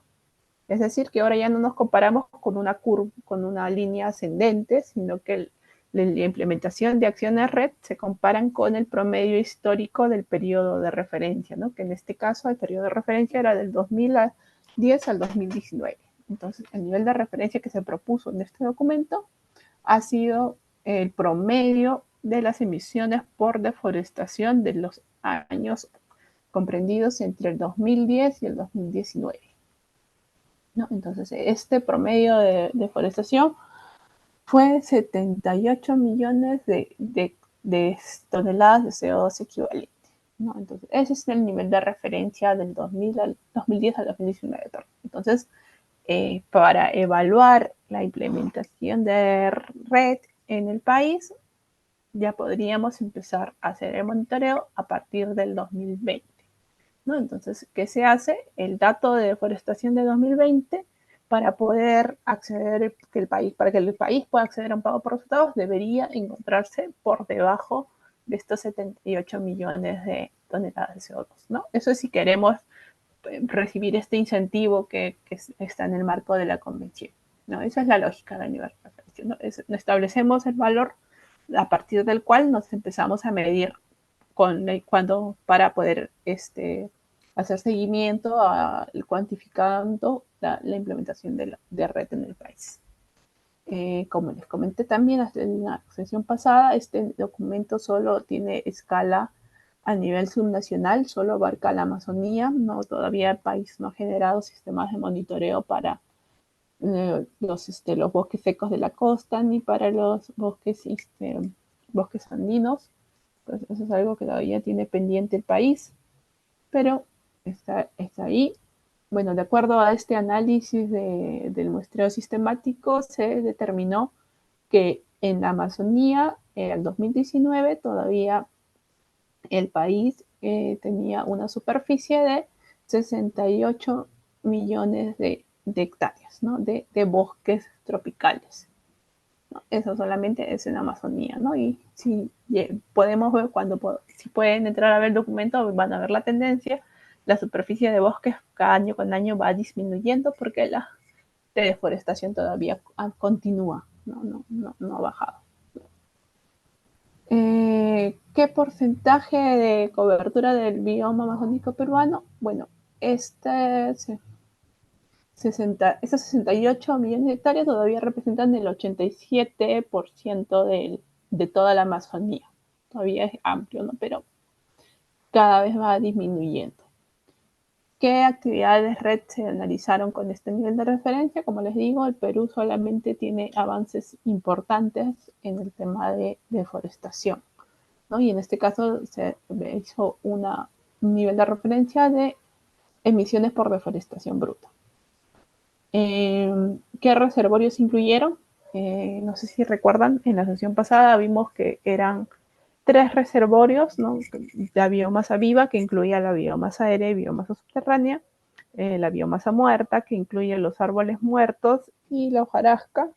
Es decir, que ahora ya no nos comparamos con una curva, con una línea ascendente, sino que la implementación de acciones red se comparan con el promedio histórico del periodo de referencia, ¿no? Que en este caso el periodo de referencia era del 2010 al 2019. Entonces, el nivel de referencia que se propuso en este documento ha sido el promedio de las emisiones por deforestación de los años comprendidos entre el 2010 y el 2019. ¿No? Entonces, este promedio de deforestación fue 78 millones de toneladas de CO2 equivalente, ¿no? Entonces, ese es el nivel de referencia del 2010 al 2019. Entonces, para evaluar la implementación de red en el país, ya podríamos empezar a hacer el monitoreo a partir del 2020, ¿no? Entonces, ¿qué se hace? El dato de deforestación de 2020, para poder acceder, para que el país pueda acceder a un pago por resultados, debería encontrarse por debajo de estos 78 millones de toneladas de CO2, ¿no? Eso es si queremos recibir este incentivo que está en el marco de la convención, ¿no? Esa es la lógica del nivel de referencia, ¿no? Establecemos el valor a partir del cual nos empezamos a medir para poder hacer seguimiento cuantificando la implementación de red en el país. Como les comenté también en la sesión pasada, este documento solo tiene escala a nivel subnacional, solo abarca la Amazonía, no, todavía el país no ha generado sistemas de monitoreo para los bosques secos de la costa, ni para los bosques andinos. Entonces, eso es algo que todavía tiene pendiente el país, pero está ahí. Bueno, de acuerdo a este análisis del muestreo sistemático, se determinó que en la Amazonía, en el 2019, todavía el país tenía una superficie de 68 millones de hectáreas, ¿no? de bosques tropicales, ¿no? Eso solamente es en Amazonía, ¿no? Y si podemos ver, si pueden entrar a ver el documento, van a ver la tendencia. La superficie de bosques cada año con año va disminuyendo porque la deforestación todavía continúa, no ha bajado. ¿Qué porcentaje de cobertura del bioma amazónico peruano? Bueno, estos 68 millones de hectáreas todavía representan el 87% de toda la Amazonía. Todavía es amplio, ¿no? Pero cada vez va disminuyendo. ¿Qué actividades red se analizaron con este nivel de referencia? Como les digo, el Perú solamente tiene avances importantes en el tema de deforestación, ¿no? Y en este caso se hizo un nivel de referencia de emisiones por deforestación bruta. ¿Qué reservorios incluyeron? No sé si recuerdan, en la sesión pasada vimos que eran 3 reservorios, ¿no? La biomasa viva, que incluía la biomasa aérea y biomasa subterránea, la biomasa muerta, que incluye los árboles muertos y la hojarasca,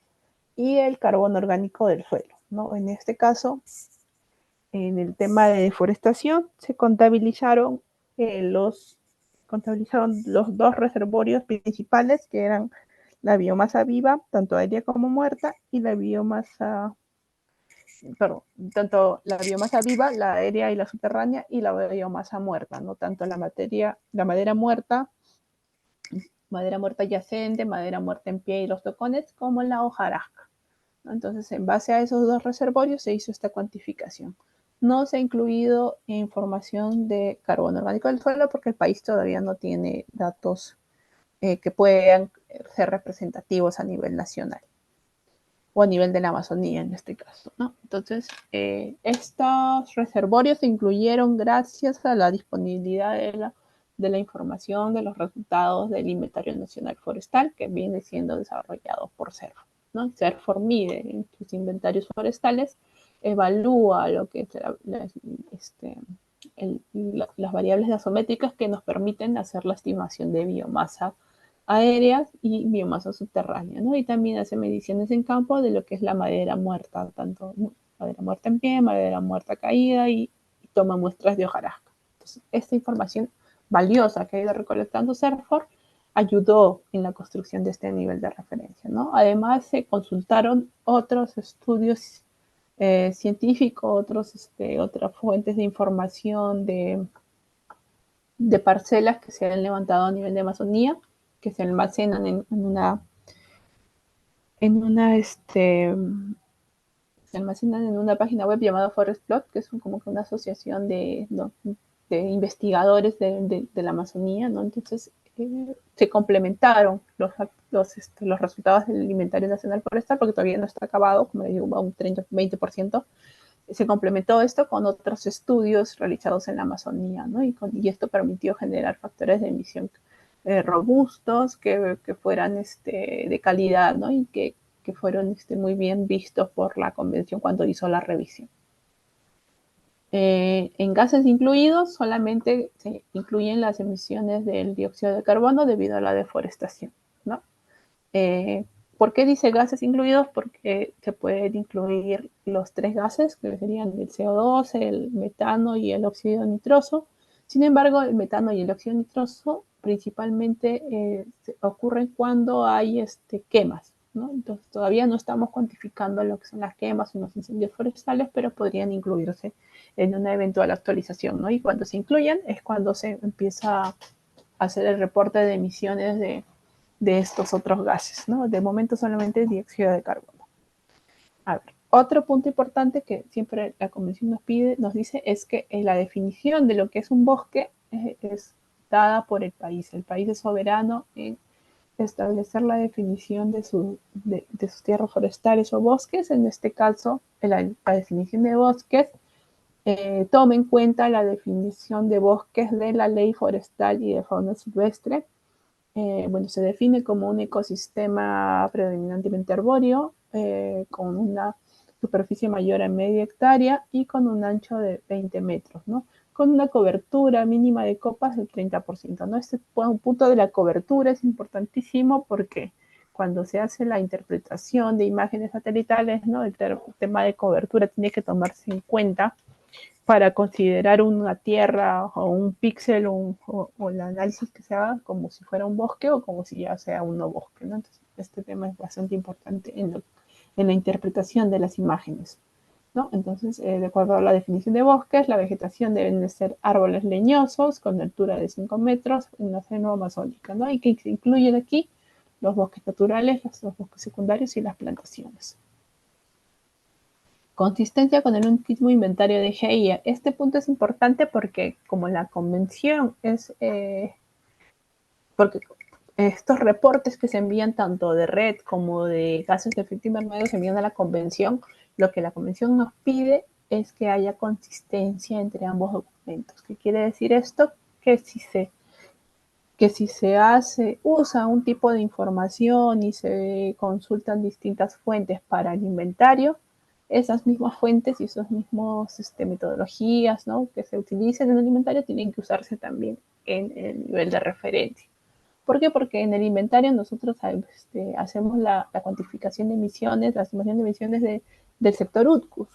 y el carbono orgánico del suelo, ¿no? En este caso, en el tema de deforestación, se contabilizaron los 2 reservorios principales, que eran la biomasa viva, tanto aérea como muerta, y la biomasa, tanto la biomasa viva, la aérea y la subterránea, y la biomasa muerta, ¿no? Tanto la madera muerta yacente, madera muerta en pie y los tocones, como la hojarasca. ¿no? Entonces, en base a esos dos reservorios se hizo esta cuantificación. No se ha incluido información de carbono orgánico del suelo porque el país todavía no tiene datos que puedan ser representativos a nivel nacional o a nivel de la Amazonía en este caso, ¿no? Entonces, estos reservorios se incluyeron gracias a la disponibilidad de la información de los resultados del Inventario Nacional Forestal que viene siendo desarrollado por CERF, ¿no? CERF mide en sus inventarios forestales, evalúa lo que es las variables gasométricas que nos permiten hacer la estimación de biomasa aéreas y biomasa subterránea, ¿no? Y también hace mediciones en campo de lo que es la madera muerta, tanto madera muerta en pie, madera muerta caída y toma muestras de hojarasca. Entonces, esta información valiosa que ha ido recolectando CERFOR ayudó en la construcción de este nivel de referencia, ¿no? Además, se consultaron otros estudios científicos, otras fuentes de información de parcelas que se han levantado a nivel de Amazonía, que se almacenan se almacenan en una página web llamada Forestplot, que es como que una asociación de investigadores de la Amazonía, ¿no? Entonces, se complementaron los resultados del Inventario Nacional Forestal, porque todavía no está acabado, como le digo, va un 30-20%, se complementó esto con otros estudios realizados en la Amazonía, ¿no? Y esto permitió generar factores de emisión robustos, que fueran de calidad, ¿no? Y que fueron muy bien vistos por la convención cuando hizo la revisión. En gases incluidos solamente se incluyen las emisiones del dióxido de carbono debido a la deforestación, ¿no? ¿Por qué dice gases incluidos? Porque se pueden incluir los tres gases, que serían el CO2, el metano y el óxido nitroso. Sin embargo, el metano y el óxido nitroso principalmente ocurren cuando hay quemas, ¿no? Entonces, todavía no estamos cuantificando lo que son las quemas o los incendios forestales, pero podrían incluirse en una eventual actualización, ¿no? Y cuando se incluyen es cuando se empieza a hacer el reporte de emisiones de estos otros gases, ¿no? De momento solamente dióxido de carbono. A ver, otro punto importante que siempre la convención nos dice es que la definición de lo que es un bosque es dada por el país. El país es soberano en establecer la definición de sus tierras forestales o bosques. En este caso, la definición de bosques toma en cuenta la definición de bosques de la ley forestal y de fauna silvestre. Bueno, se define como un ecosistema predominantemente arbóreo, con una superficie mayor a media hectárea y con un ancho de 20 metros, ¿no? Con una cobertura mínima de copas del 30%, ¿no? Este punto de la cobertura es importantísimo porque cuando se hace la interpretación de imágenes satelitales, ¿no? El tema de cobertura tiene que tomarse en cuenta para considerar una tierra o un píxel o el análisis que se haga como si fuera un bosque o como si ya sea un no bosque, ¿no? Entonces, este tema es bastante importante en la interpretación de las imágenes, ¿no? Entonces, de acuerdo a la definición de bosques, la vegetación deben de ser árboles leñosos con altura de 5 metros en la selva amazónica, ¿no? Y que se incluyen aquí los bosques naturales, los bosques secundarios y las plantaciones. Consistencia con el último inventario de GIA. Este punto es importante porque como la convención es, porque estos reportes que se envían tanto de red como de gases de efecto invernadero se envían a la convención, lo que la convención nos pide es que haya consistencia entre ambos documentos. ¿Qué quiere decir esto? Que si se usa un tipo de información y se consultan distintas fuentes para el inventario, esas mismas fuentes y esas mismas metodologías, ¿no? Que se utilicen en el inventario tienen que usarse también en el nivel de referencia. ¿Por qué? Porque en el inventario nosotros hacemos la cuantificación de emisiones, la estimación de emisiones del sector UTCUS.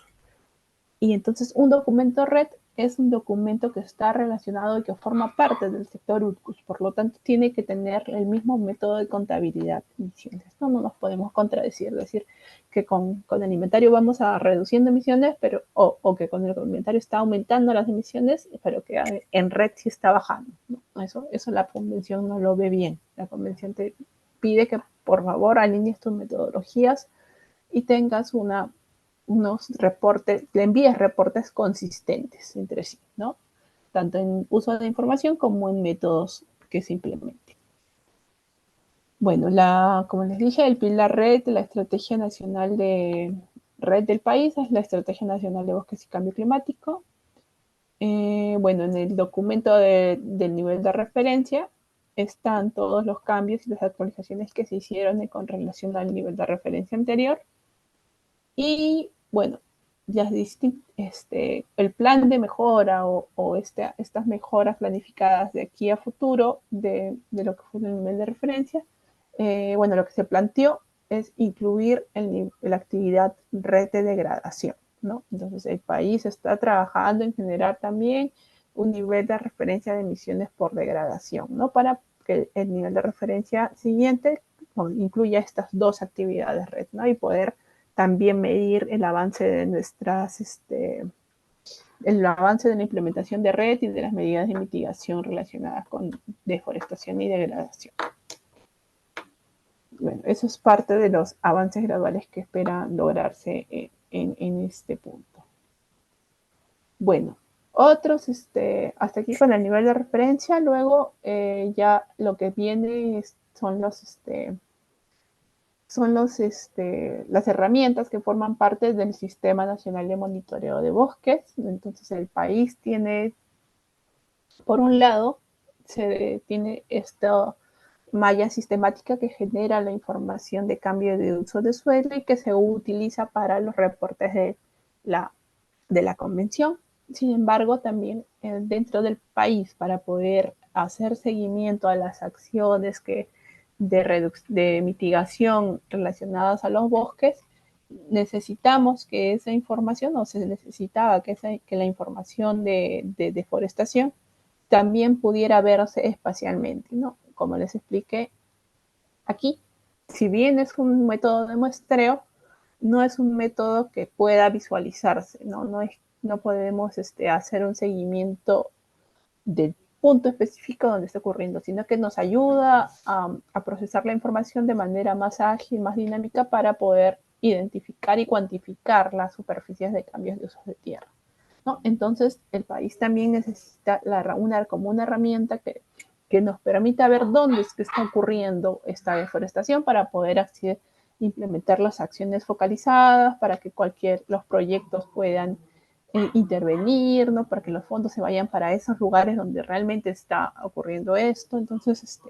Y entonces un documento red es un documento que está relacionado y que forma parte del sector UTCUS, por lo tanto tiene que tener el mismo método de contabilidad de emisiones. No nos podemos contradecir, decir que con el inventario vamos a reduciendo emisiones, pero o que con el inventario está aumentando las emisiones, pero que en red sí está bajando, ¿no? Eso la convención no lo ve bien. La convención te pide que por favor alinees tus metodologías y tengas unos reportes, le envíes reportes consistentes entre sí, ¿no? Tanto en uso de información como en métodos que se implementen. Bueno, como les dije, el pilar red, la estrategia nacional de red del país es la estrategia nacional de bosques y cambio climático. Bueno, en el documento del nivel de referencia están todos los cambios y las actualizaciones que se hicieron con relación al nivel de referencia anterior. Y bueno, el plan de mejora estas mejoras planificadas de aquí a futuro de lo que fue el nivel de referencia, bueno, lo que se planteó es incluir la actividad red de degradación, ¿no? Entonces el país está trabajando en generar también un nivel de referencia de emisiones por degradación, ¿no? Para que el nivel de referencia siguiente incluya estas dos actividades red, ¿no? Y poder también medir el avance de el avance de la implementación de red y de las medidas de mitigación relacionadas con deforestación y degradación. Bueno, eso es parte de los avances graduales que esperan lograrse en este punto. Bueno, hasta aquí con el nivel de referencia. Luego ya lo que viene son las herramientas que forman parte del Sistema Nacional de Monitoreo de Bosques. Entonces el país tiene, por un lado, tiene esta malla sistemática que genera la información de cambio de uso de suelo y que se utiliza para los reportes de la convención. Sin embargo, también dentro del país, para poder hacer seguimiento a las acciones de mitigación relacionadas a los bosques, necesitamos que esa información, o se necesitaba que la información de deforestación también pudiera verse espacialmente, ¿no? Como les expliqué aquí, si bien es un método de muestreo, no es un método que pueda visualizarse, ¿no? No podemos hacer un seguimiento del punto específico donde está ocurriendo, sino que nos ayuda a procesar la información de manera más ágil, más dinámica para poder identificar y cuantificar las superficies de cambios de usos de tierra, ¿no? Entonces, el país también necesita como una herramienta que nos permita ver dónde es que está ocurriendo esta deforestación para poder implementar las acciones focalizadas, para que los proyectos puedan intervenir, ¿no? Para que los fondos se vayan para esos lugares donde realmente está ocurriendo esto. Entonces,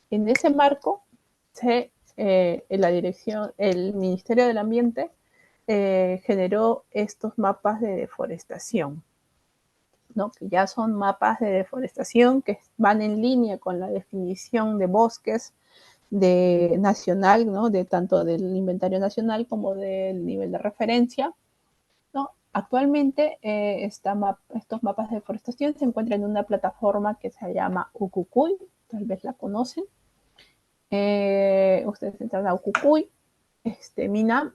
en ese marco, el Ministerio del Ambiente generó estos mapas de deforestación, ¿no? Que ya son mapas de deforestación que van en línea con la definición de bosques nacional, ¿no? Tanto del inventario nacional como del nivel de referencia, ¿no? Actualmente estos mapas de deforestación se encuentran en una plataforma que se llama Ucucuy, tal vez la conocen. Ustedes entran a Ucucuy, Minam,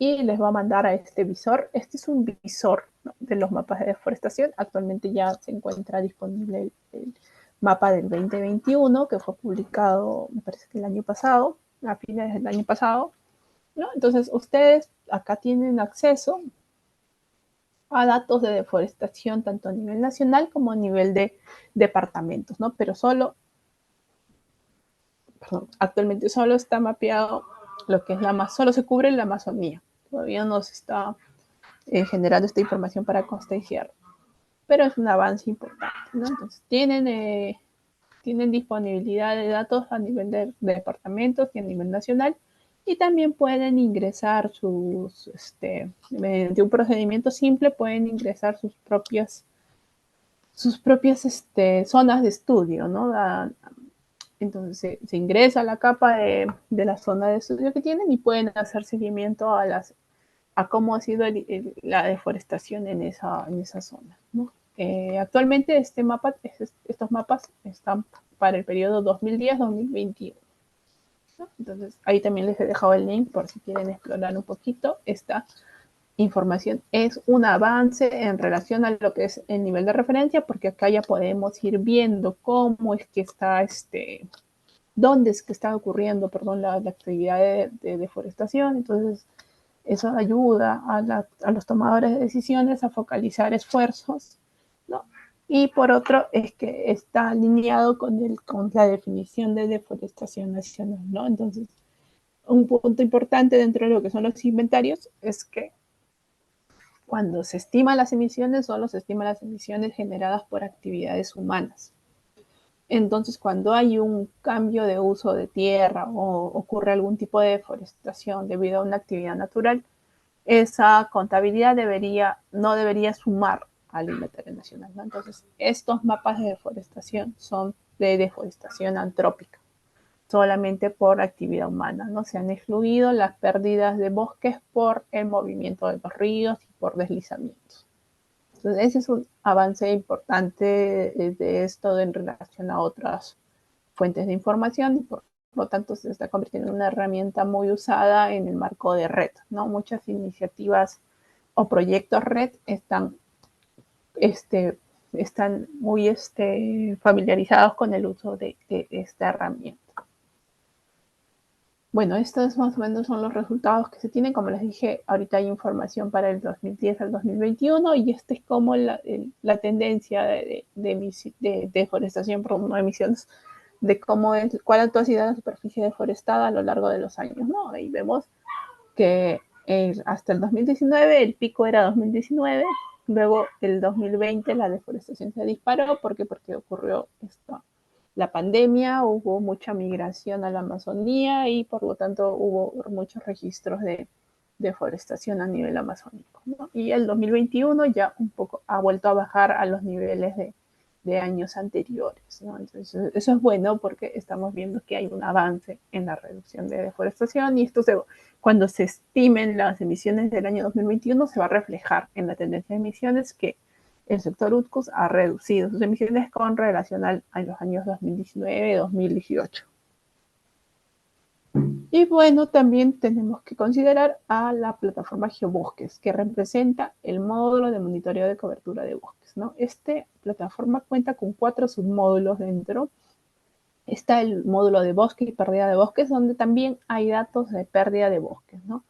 y les va a mandar a este visor. Este es un visor, ¿no?, de los mapas de deforestación. Actualmente ya se encuentra disponible el mapa del 2021, que fue publicado, me parece que el año pasado, a fines del año pasado, ¿no? Entonces, ustedes acá tienen acceso a datos de deforestación tanto a nivel nacional como a nivel de departamentos, ¿no? Pero actualmente solo está mapeado lo que es solo se cubre la Amazonía. Todavía no se está generando esta información para Costa y Sierra, pero es un avance importante, ¿no? Entonces tienen disponibilidad de datos a nivel de departamentos y a nivel nacional, y también pueden ingresar mediante un procedimiento simple, pueden ingresar sus propias zonas de estudio, ¿no? Entonces se ingresa a la capa de la zona de estudio que tienen y pueden hacer seguimiento a cómo ha sido la deforestación en esa zona, ¿no? Actualmente estos mapas están para el periodo 2010-2021, ¿no? Entonces ahí también les he dejado el link por si quieren explorar un poquito. Esta información es un avance en relación a lo que es el nivel de referencia, porque acá ya podemos ir viendo cómo es que está dónde es que está ocurriendo, perdón, la actividad de deforestación. Entonces, Eso ayuda a los tomadores de decisiones a focalizar esfuerzos, ¿no? Y por otro, es que está alineado con la definición de deforestación nacional, ¿no? Entonces, un punto importante dentro de lo que son los inventarios es que cuando se estiman las emisiones, solo se estiman las emisiones generadas por actividades humanas. Entonces, cuando hay un cambio de uso de tierra o ocurre algún tipo de deforestación debido a una actividad natural, esa contabilidad no debería sumar al inventario nacional, ¿no? Entonces, estos mapas de deforestación son de deforestación antrópica, solamente por actividad humana, ¿no? Se han excluido las pérdidas de bosques por el movimiento de los ríos y por deslizamientos. Entonces, ese es un avance importante de esto en relación a otras fuentes de información y por lo tanto se está convirtiendo en una herramienta muy usada en el marco de red, ¿no? Muchas iniciativas o proyectos red este, están muy familiarizados con el uso de esta herramienta. Bueno, estos más o menos son los resultados que se tienen. Como les dije, ahorita hay información para el 2010 al 2021 y este es como la tendencia de deforestación, por no emisiones, de cómo es, cuál ha sido la superficie deforestada a lo largo de los años, ¿no? Ahí vemos que hasta el 2019, el pico era 2019, luego el 2020 la deforestación se disparó, ¿por qué? Porque ocurrió esto, la pandemia, hubo mucha migración a la Amazonía y por lo tanto hubo muchos registros de deforestación a nivel amazónico, ¿no? Y el 2021 ya un poco ha vuelto a bajar a los niveles de años anteriores, ¿no? Entonces, eso es bueno porque estamos viendo que hay un avance en la reducción de deforestación y esto cuando se estimen las emisiones del año 2021 se va a reflejar en la tendencia de emisiones que el sector UTCUS ha reducido sus emisiones con relación a los años 2019-2018. Y bueno, también tenemos que considerar a la plataforma Geobosques, que representa el módulo de monitoreo de cobertura de bosques, ¿no? Esta plataforma cuenta con 4 submódulos dentro. Está el módulo de bosque y pérdida de bosques, donde también hay datos de pérdida de bosques, ¿no?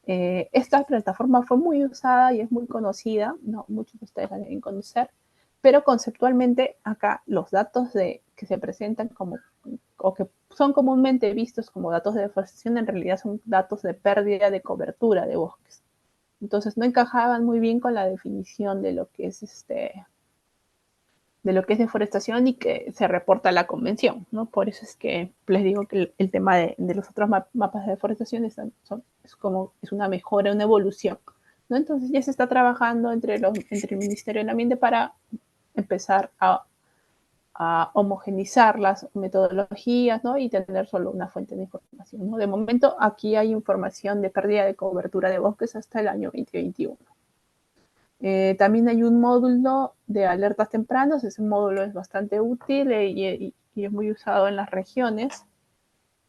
Esta plataforma fue muy usada y es muy conocida, ¿no? Muchos de ustedes la deben conocer, pero conceptualmente acá los datos que se presentan como, o que son comúnmente vistos como datos de deforestación, en realidad son datos de pérdida de cobertura de bosques. Entonces no encajaban muy bien con la definición de lo que es de lo que es deforestación y que se reporta a la convención, ¿no? Por eso es que les digo que el tema de los otros mapas de deforestación es una mejora, una evolución, ¿no? Entonces ya se está trabajando entre el Ministerio del Ambiente para empezar a homogenizar las metodologías, ¿no? Y tener solo una fuente de información, ¿no? De momento aquí hay información de pérdida de cobertura de bosques hasta el año 2021. También hay un módulo de alertas tempranas, ese módulo es bastante útil y es muy usado en las regiones.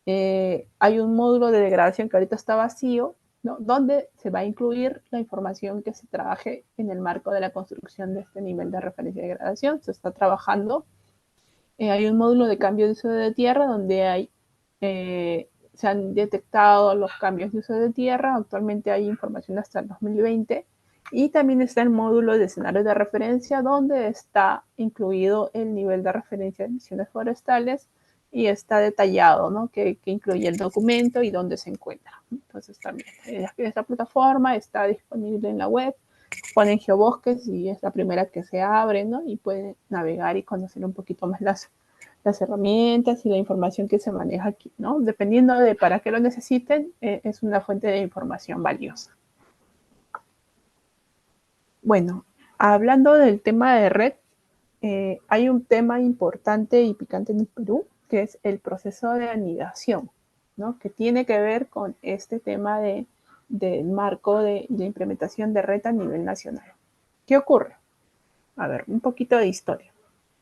Hay un módulo de degradación que ahorita está vacío, ¿no? Donde se va a incluir la información que se trabaje en el marco de la construcción de este nivel de referencia de degradación. Se está trabajando. Hay un módulo de cambio de uso de tierra donde se han detectado los cambios de uso de tierra. Actualmente hay información hasta el 2020. Y también está el módulo de escenarios de referencia, donde está incluido el nivel de referencia de emisiones forestales y está detallado, ¿no? Que incluye el documento y dónde se encuentra. Entonces también esta plataforma está disponible en la web, ponen Geobosques y es la primera que se abre, ¿no? Y pueden navegar y conocer un poquito más las herramientas y la información que se maneja aquí, ¿no? Dependiendo de para qué lo necesiten, es una fuente de información valiosa. Bueno, hablando del tema de red, hay un tema importante y picante en el Perú, que es el proceso de anidación, ¿no? Que tiene que ver con este tema del marco de implementación de red a nivel nacional. ¿Qué ocurre? A ver, un poquito de historia.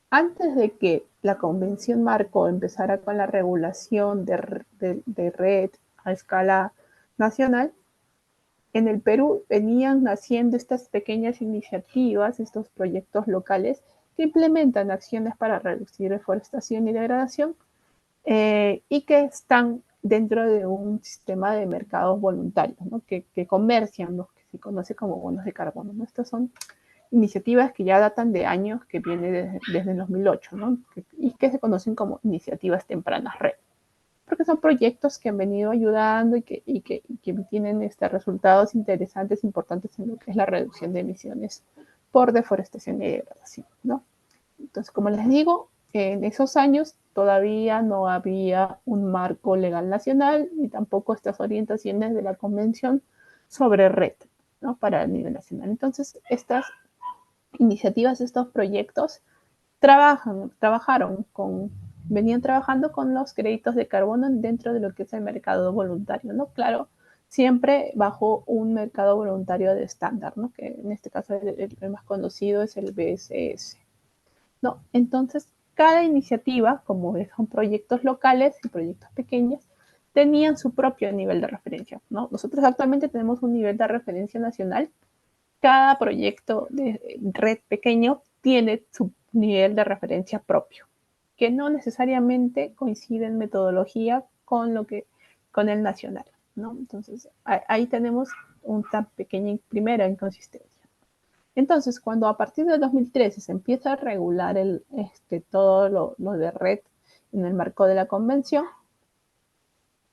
Antes de que la Convención Marco empezara con la regulación de red a escala nacional, en el Perú venían naciendo estas pequeñas iniciativas, estos proyectos locales que implementan acciones para reducir deforestación y degradación y que están dentro de un sistema de mercados voluntarios, ¿no? que comercian los que se conoce como bonos de carbono, ¿no? Estas son iniciativas que ya datan de años, que vienen desde el 2008, ¿no? Y que se conocen como iniciativas tempranas red, porque son proyectos que han venido ayudando y que tienen resultados interesantes, importantes en lo que es la reducción de emisiones por deforestación y degradación, ¿no? Entonces, como les digo, en esos años todavía no había un marco legal nacional ni tampoco estas orientaciones de la Convención sobre red, ¿no? Para el nivel nacional. Entonces, estas iniciativas, estos proyectos venían trabajando con los créditos de carbono dentro de lo que es el mercado voluntario, ¿no? Claro, siempre bajo un mercado voluntario de estándar, ¿no? Que en este caso el más conocido es el BSS. ¿No? Entonces, cada iniciativa, como son proyectos locales y proyectos pequeños, tenían su propio nivel de referencia, ¿no? Nosotros actualmente tenemos un nivel de referencia nacional. Cada proyecto de red pequeño tiene su nivel de referencia propio, que no necesariamente coincide en metodología con el nacional, ¿no? Entonces, ahí tenemos una pequeña primera inconsistencia. Entonces, cuando a partir de 2013 se empieza a regular todo lo de red en el marco de la convención,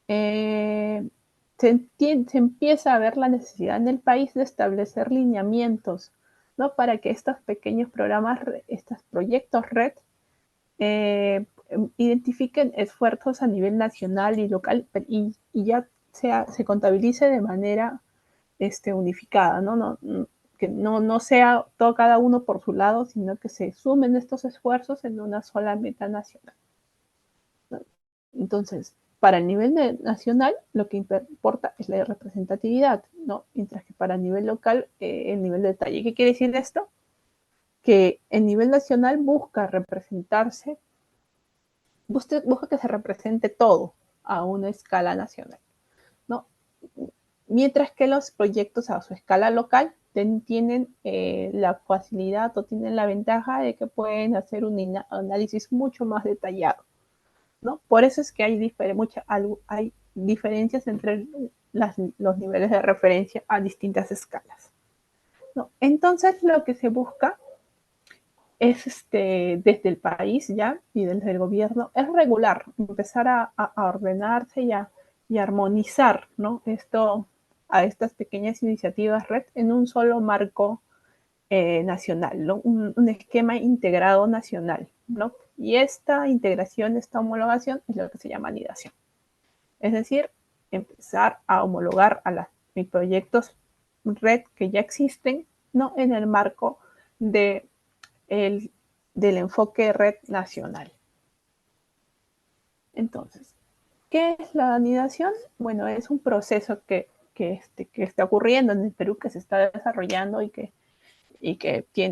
se empieza a ver la necesidad en el país de establecer lineamientos, ¿no? Para que estos pequeños programas, estos proyectos red, identifiquen esfuerzos a nivel nacional y local y ya se contabilice de manera unificada, ¿no? Que no sea todo cada uno por su lado, sino que se sumen estos esfuerzos en una sola meta nacional, ¿no? Entonces, para el nivel nacional, lo que importa es la representatividad, ¿no? Mientras que para el nivel local, el nivel de detalle. ¿Qué quiere decir esto? Que el nivel nacional busca representarse, busca que se represente todo a una escala nacional, ¿no? Mientras que los proyectos a su escala local tienen la facilidad o tienen la ventaja de que pueden hacer un análisis mucho más detallado, ¿no? Por eso es que hay diferencias entre los niveles de referencia a distintas escalas, ¿no? Entonces, lo que se busca es desde el país ya y desde el gobierno es regular, empezar a ordenarse y armonizar, ¿no? A estas pequeñas iniciativas red en un solo marco nacional, ¿no? Un esquema integrado nacional, ¿no? Y esta integración, esta homologación es lo que se llama anidación. Es decir, empezar a homologar a los proyectos red que ya existen, ¿no? En el marco de del enfoque red nacional. Entonces, ¿qué es la anidación? Bueno, es un proceso que está ocurriendo en el Perú, que se está desarrollando y que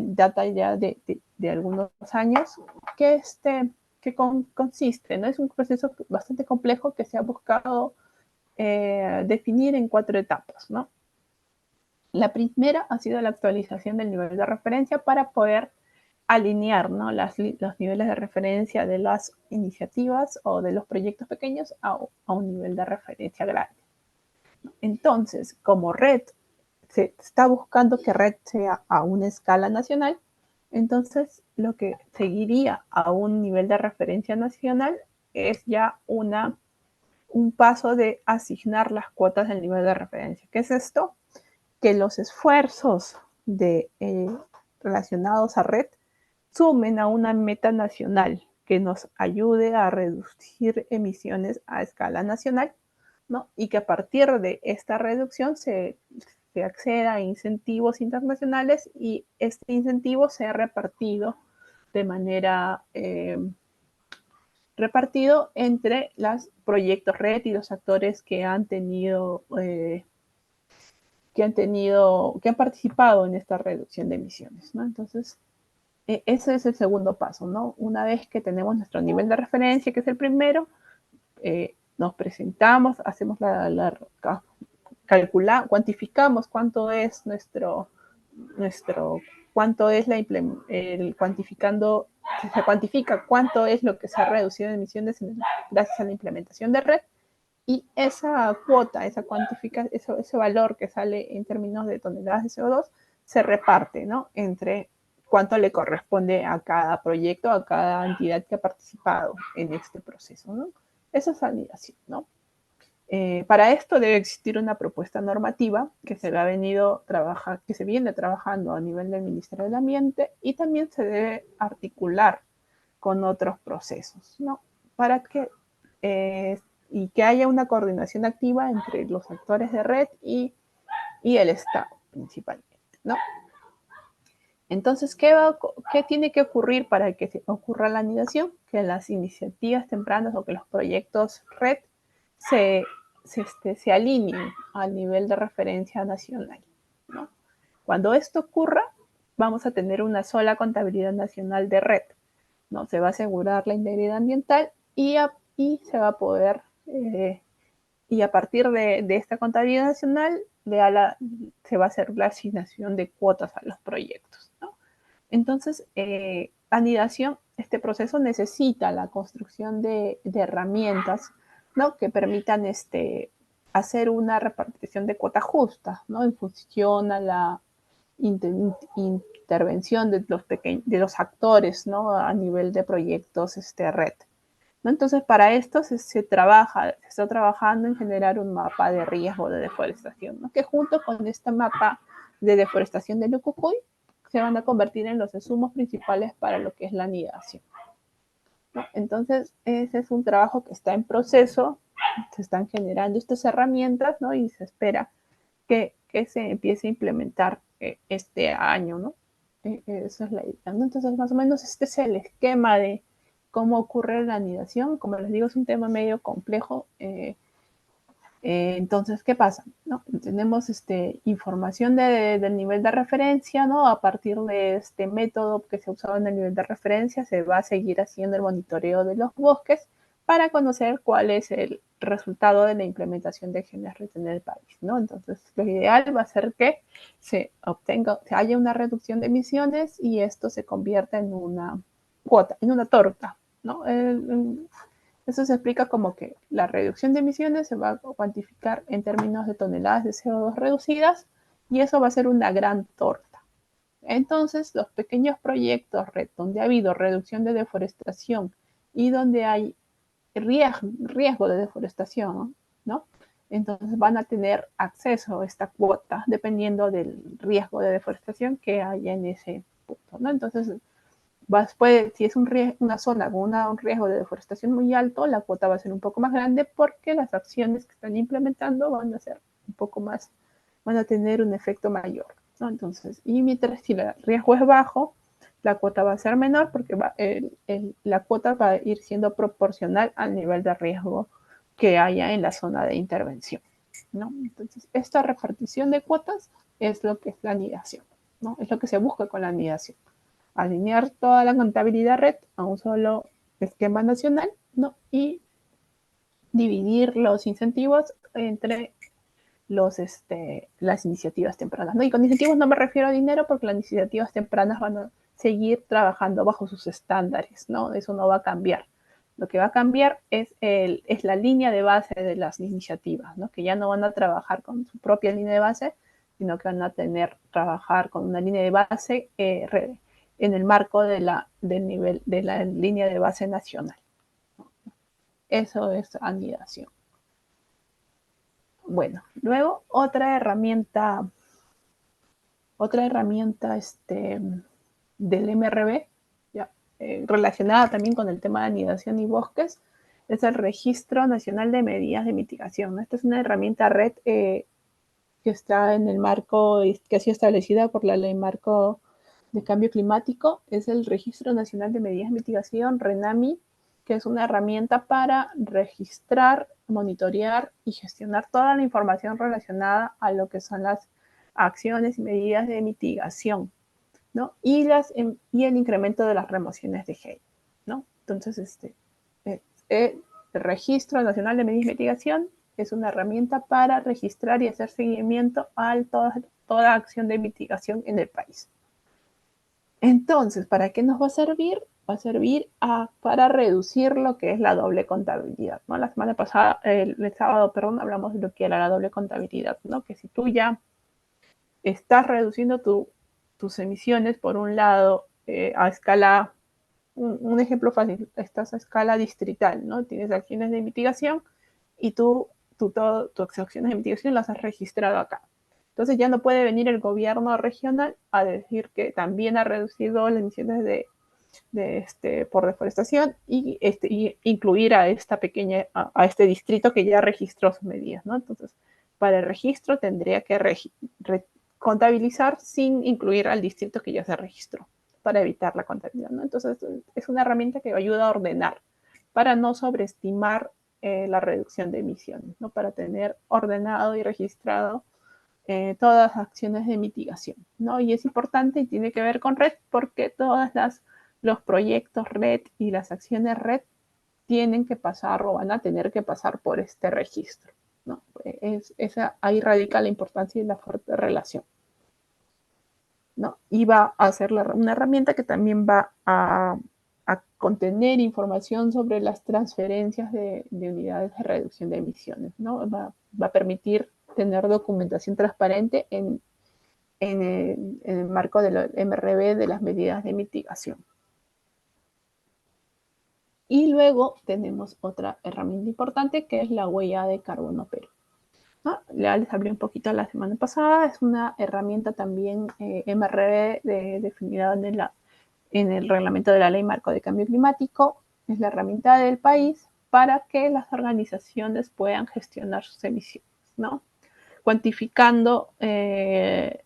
data ya de algunos años, que consiste, ¿no? Es un proceso bastante complejo que se ha buscado definir en 4 etapas, ¿no? La primera ha sido la actualización del nivel de referencia para poder alinear, ¿no? los niveles de referencia de las iniciativas o de los proyectos pequeños a un nivel de referencia grande. Entonces, como red, se está buscando que red sea a una escala nacional, entonces lo que seguiría a un nivel de referencia nacional es ya un paso de asignar las cuotas del nivel de referencia. ¿Qué es esto? Que los esfuerzos relacionados a red sumen a una meta nacional que nos ayude a reducir emisiones a escala nacional, ¿no? Y que a partir de esta reducción se acceda a incentivos internacionales y este incentivo sea repartido de manera repartido entre los proyectos red y los actores que han participado en esta reducción de emisiones, ¿no? Entonces, ese es el segundo paso, ¿no? Una vez que tenemos nuestro nivel de referencia, que es el primero, nos presentamos, hacemos cuantificamos cuánto es cuánto es se cuantifica cuánto es lo que se ha reducido en emisiones gracias a la implementación de red y esa cuota, ese valor que sale en términos de toneladas de CO2 se reparte, ¿no? Entre cuánto le corresponde a cada proyecto, a cada entidad que ha participado en este proceso, ¿no? Eso es anidación, ¿no? Para esto debe existir una propuesta normativa que que se viene trabajando a nivel del Ministerio del Ambiente y también se debe articular con otros procesos, ¿no? Para que y que haya una coordinación activa entre los actores de red y el Estado principalmente, ¿no? Entonces, ¿qué tiene que ocurrir para que ocurra la anidación? Que las iniciativas tempranas o que los proyectos red se, se alineen al nivel de referencia nacional, ¿no? Cuando esto ocurra, vamos a tener una sola contabilidad nacional de red, ¿no? Se va a asegurar la integridad ambiental y se va a poder, y a partir de esta contabilidad nacional, se va a hacer la asignación de cuotas a los proyectos, ¿no? Entonces, anidación, este proceso necesita la construcción de herramientas, ¿no? Que permitan hacer una repartición de cuotas justas, ¿no? En función a la intervención de los actores, ¿no? A nivel de proyectos red, ¿no? Entonces, para esto se está trabajando en generar un mapa de riesgo de deforestación, ¿no? Que junto con este mapa de deforestación de Lucucuy se van a convertir en los insumos principales para lo que es la anidación, ¿no? Entonces, ese es un trabajo que está en proceso, se están generando estas herramientas, ¿no? Y se espera que se empiece a implementar este año, ¿no? Esa es la idea, ¿no? Entonces, más o menos este es el esquema de cómo ocurre la anidación. Como les digo, es un tema medio complejo. Entonces, ¿qué pasa? ¿No? Tenemos información del nivel de referencia, ¿no? A partir de este método que se ha usado en el nivel de referencia, se va a seguir haciendo el monitoreo de los bosques para conocer cuál es el resultado de la implementación de GNR en el país, ¿no? Entonces, lo ideal va a ser que se haya una reducción de emisiones y esto se convierta en una cuota, en una torta, ¿no? Eso se explica como que la reducción de emisiones se va a cuantificar en términos de toneladas de CO2 reducidas y eso va a ser una gran torta. Entonces, los pequeños proyectos donde ha habido reducción de deforestación y donde hay riesgo de deforestación, ¿no? Entonces van a tener acceso a esta cuota dependiendo del riesgo de deforestación que haya en ese punto, ¿no? Entonces, si es una zona con un riesgo de deforestación muy alto, la cuota va a ser un poco más grande porque las acciones que están implementando van a ser un poco más, van a tener un efecto mayor, ¿no? Entonces, y mientras si el riesgo es bajo, la cuota va a ser menor porque la cuota va a ir siendo proporcional al nivel de riesgo que haya en la zona de intervención, ¿no? Entonces, esta repartición de cuotas es lo que es la anidación, ¿no? Es lo que se busca con la anidación. Alinear toda la contabilidad red a un solo esquema nacional, ¿no? Y dividir los incentivos entre las iniciativas tempranas, ¿no? Y con incentivos no me refiero a dinero porque las iniciativas tempranas van a seguir trabajando bajo sus estándares, ¿no? Eso no va a cambiar. Lo que va a cambiar es la línea de base de las iniciativas, ¿no? Que ya no van a trabajar con su propia línea de base, sino que van a trabajar con una línea de base en el marco del nivel de la línea de base nacional. Eso es anidación. Bueno, luego otra herramienta del MRB, ya, relacionada también con el tema de anidación y bosques, es el Registro Nacional de Medidas de Mitigación, ¿no? Esta es una herramienta red que está en el marco, que ha sido establecida por la Ley Marco de Cambio Climático, es el Registro Nacional de Medidas de Mitigación, RENAMI, que es una herramienta para registrar, monitorear y gestionar toda la información relacionada a lo que son las acciones y medidas de mitigación, ¿no? Y el incremento de las remociones de hate, ¿no? Entonces, el Registro Nacional de Medidas de Mitigación es una herramienta para registrar y hacer seguimiento a toda acción de mitigación en el país. Entonces, ¿para qué nos va a servir? va a servir para reducir lo que es la doble contabilidad, ¿no? La semana pasada, el sábado, perdón, hablamos de lo que era la doble contabilidad, ¿no? Que si tú ya estás reduciendo tus emisiones, por un lado, a escala, un ejemplo fácil, estás a escala distrital, ¿no? Tienes acciones de mitigación y tus acciones de mitigación las has registrado acá. Entonces ya no puede venir el gobierno regional a decir que también ha reducido las emisiones por deforestación y incluir a este distrito que ya registró sus medidas, ¿no? Entonces, para el registro tendría que contabilizar sin incluir al distrito que ya se registró para evitar la contabilidad, ¿no? Entonces, es una herramienta que ayuda a ordenar para no sobreestimar la reducción de emisiones, ¿no? Para tener ordenado y registrado todas las acciones de mitigación, ¿no? Y es importante y tiene que ver con red porque los proyectos red y las acciones red tienen que pasar o van a tener que pasar por este registro, ¿no? Ahí radica la importancia y la fuerte relación, ¿no? Y va a ser una herramienta que también va a contener información sobre las transferencias de unidades de reducción de emisiones, ¿no? Va a permitir tener documentación transparente en el marco del MRV de las medidas de mitigación. Y luego tenemos otra herramienta importante que es la huella de carbono Perú, ¿no? Ya les hablé un poquito la semana pasada, es una herramienta también MRV definida en el reglamento de la Ley Marco de Cambio Climático, es la herramienta del país para que las organizaciones puedan gestionar sus emisiones, ¿no? Cuantificando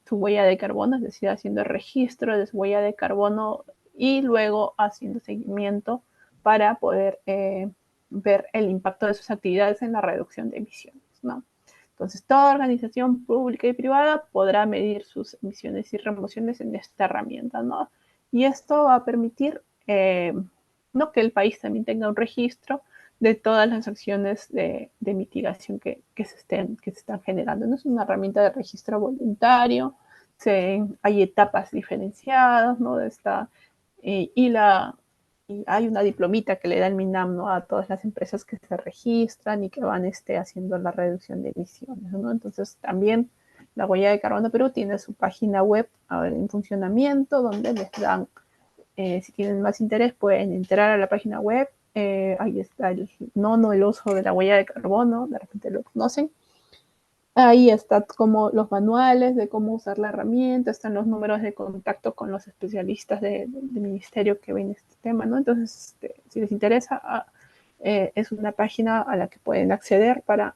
su huella de carbono, es decir, haciendo el registro de su huella de carbono y luego haciendo seguimiento para poder ver el impacto de sus actividades en la reducción de emisiones, ¿no? Entonces, toda organización pública y privada podrá medir sus emisiones y remociones en esta herramienta, ¿no? Y esto va a permitir ¿no? que el país también tenga un registro de todas las acciones de mitigación que se están generando. ¿No? Es una herramienta de registro voluntario, hay etapas diferenciadas, ¿no? Y hay una diplomita que le da el MINAM, ¿no? a todas las empresas que se registran y que van haciendo la reducción de emisiones, ¿no? Entonces también la huella de carbono Perú tiene su página web en funcionamiento donde les dan, si tienen más interés pueden entrar a la página web, ahí está el uso de la huella de carbono, de repente lo conocen. Ahí está como los manuales de cómo usar la herramienta, están los números de contacto con los especialistas del ministerio que ven este tema, ¿no? Entonces, si les interesa, es una página a la que pueden acceder para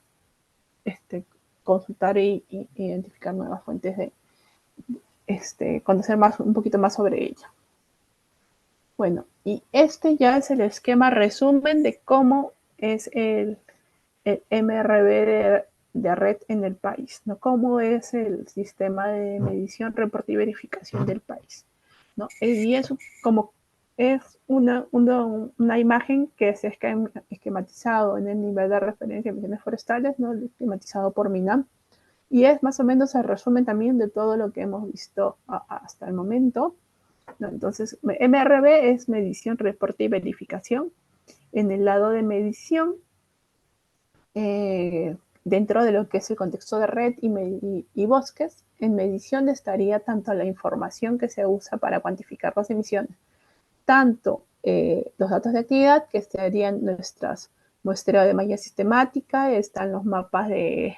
consultar e identificar nuevas fuentes de conocer un poquito más sobre ella. Bueno, y este ya es el esquema resumen de cómo es el MRV de red en el país, ¿no? Cómo es el sistema de medición, reporte y verificación del país, ¿no? Y eso como es una imagen que se ha esquematizado en el nivel de referencia de emisiones forestales, ¿no? Esquematizado por MINAM, y es más o menos el resumen también de todo lo que hemos visto hasta el momento, ¿no? Entonces, MRV es medición, reporte y verificación. En el lado de medición, dentro de lo que es el contexto de red y bosques, en medición estaría tanto la información que se usa para cuantificar las emisiones, tanto los datos de actividad, que serían nuestras muestreo de malla sistemática, están los mapas de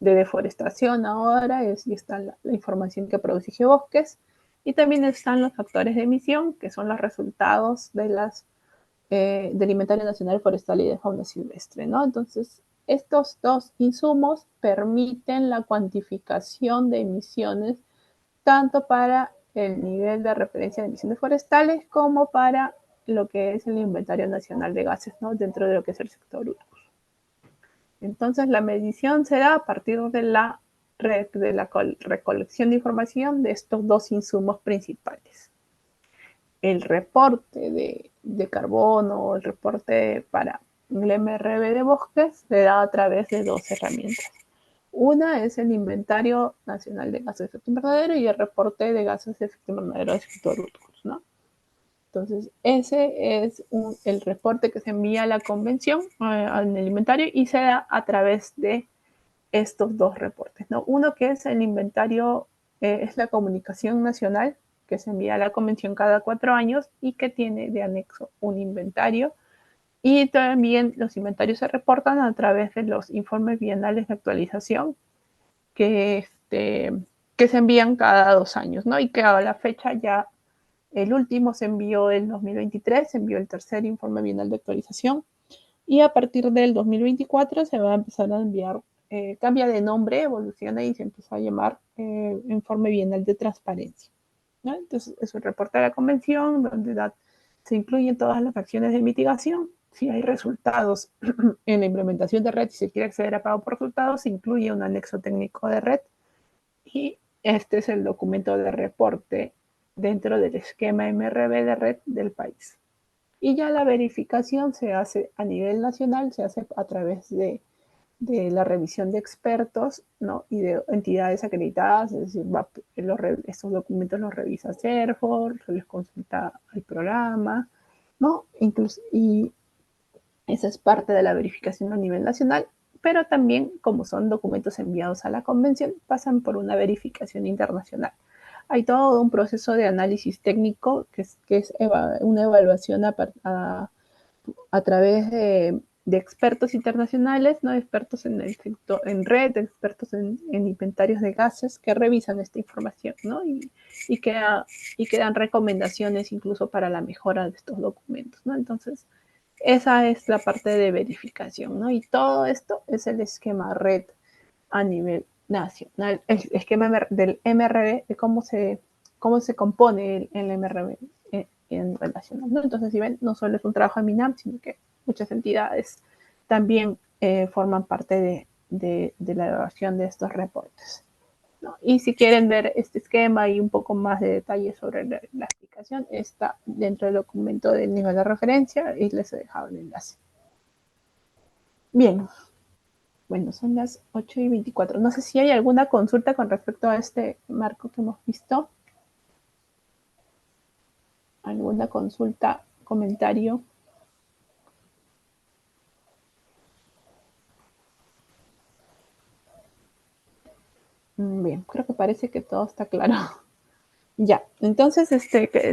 deforestación ahora, y está la información que produce Geobosques, y también están los factores de emisión, que son los resultados del Inventario Nacional Forestal y de Fauna Silvestre, ¿no? Entonces, estos dos insumos permiten la cuantificación de emisiones tanto para el nivel de referencia de emisiones forestales como para lo que es el Inventario Nacional de Gases, ¿no? Dentro de lo que es el sector urbano. Entonces, la medición se da a partir de la recolección de información de estos dos insumos principales. El reporte de carbono, el reporte para el MRV de bosques se da a través de dos herramientas. Una es el Inventario Nacional de Gases de Efecto Invernadero y el reporte de gases de efecto invernadero del sector urbano, ¿no? Entonces, ese es el reporte que se envía a la convención, al inventario, y se da a través de estos dos reportes, ¿no? Uno que es el inventario, es la comunicación nacional, que se envía a la convención cada 4 años y que tiene de anexo un inventario. Y también los inventarios se reportan a través de los informes bienales de actualización que se envían cada 2 años, ¿no? Y que a la fecha ya el último se envió en 2023, se envió el tercer informe bienal de actualización y a partir del 2024 se va a empezar a enviar, cambia de nombre, evoluciona y se empieza a llamar informe bienal de transparencia, ¿no? Entonces es un reporte de la convención donde se incluyen todas las acciones de mitigación. Si hay resultados en la implementación de red y se quiere acceder a pago por resultados, se incluye un anexo técnico de red y este es el documento de reporte dentro del esquema MRB de red del país. Y ya la verificación se hace a nivel nacional, se hace a través de la revisión de expertos, ¿no? Y de entidades acreditadas, es decir, estos documentos los revisa CERFOR, se les consulta al programa, ¿no? Incluso, y esa es parte de la verificación a nivel nacional, pero también, como son documentos enviados a la convención, pasan por una verificación internacional. Hay todo un proceso de análisis técnico que es una evaluación a través de expertos internacionales, ¿no? Expertos en el sector, en red, expertos en inventarios de gases que revisan esta información, ¿no? Y, que, y que dan recomendaciones incluso para la mejora de estos documentos, ¿no? Entonces, esa es la parte de verificación, ¿no? Y todo esto es el esquema red a nivel nacional, el esquema del MRB, de cómo se compone el MRB en relación, ¿no? Entonces, si ven, no solo es un trabajo de MINAM, sino que muchas entidades también forman parte de la elaboración de estos reportes, ¿no? Y si quieren ver este esquema y un poco más de detalle sobre la aplicación, está dentro del documento del nivel de referencia y les he dejado el enlace. Bien, bueno, son las 8:24. No sé si hay alguna consulta con respecto a este marco que hemos visto. ¿Alguna consulta, comentario? Bien, creo que parece que todo está claro. Ya, entonces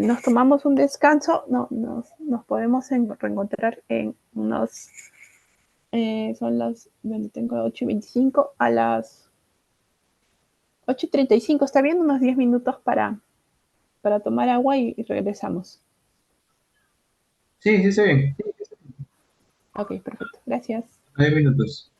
nos tomamos un descanso, no, nos podemos reencontrar en unos, son las, donde tengo 8:25, a las 8:35, está bien, unos 10 minutos para tomar agua y regresamos. Sí, sí, está bien. Ok, perfecto, gracias. 9 minutos.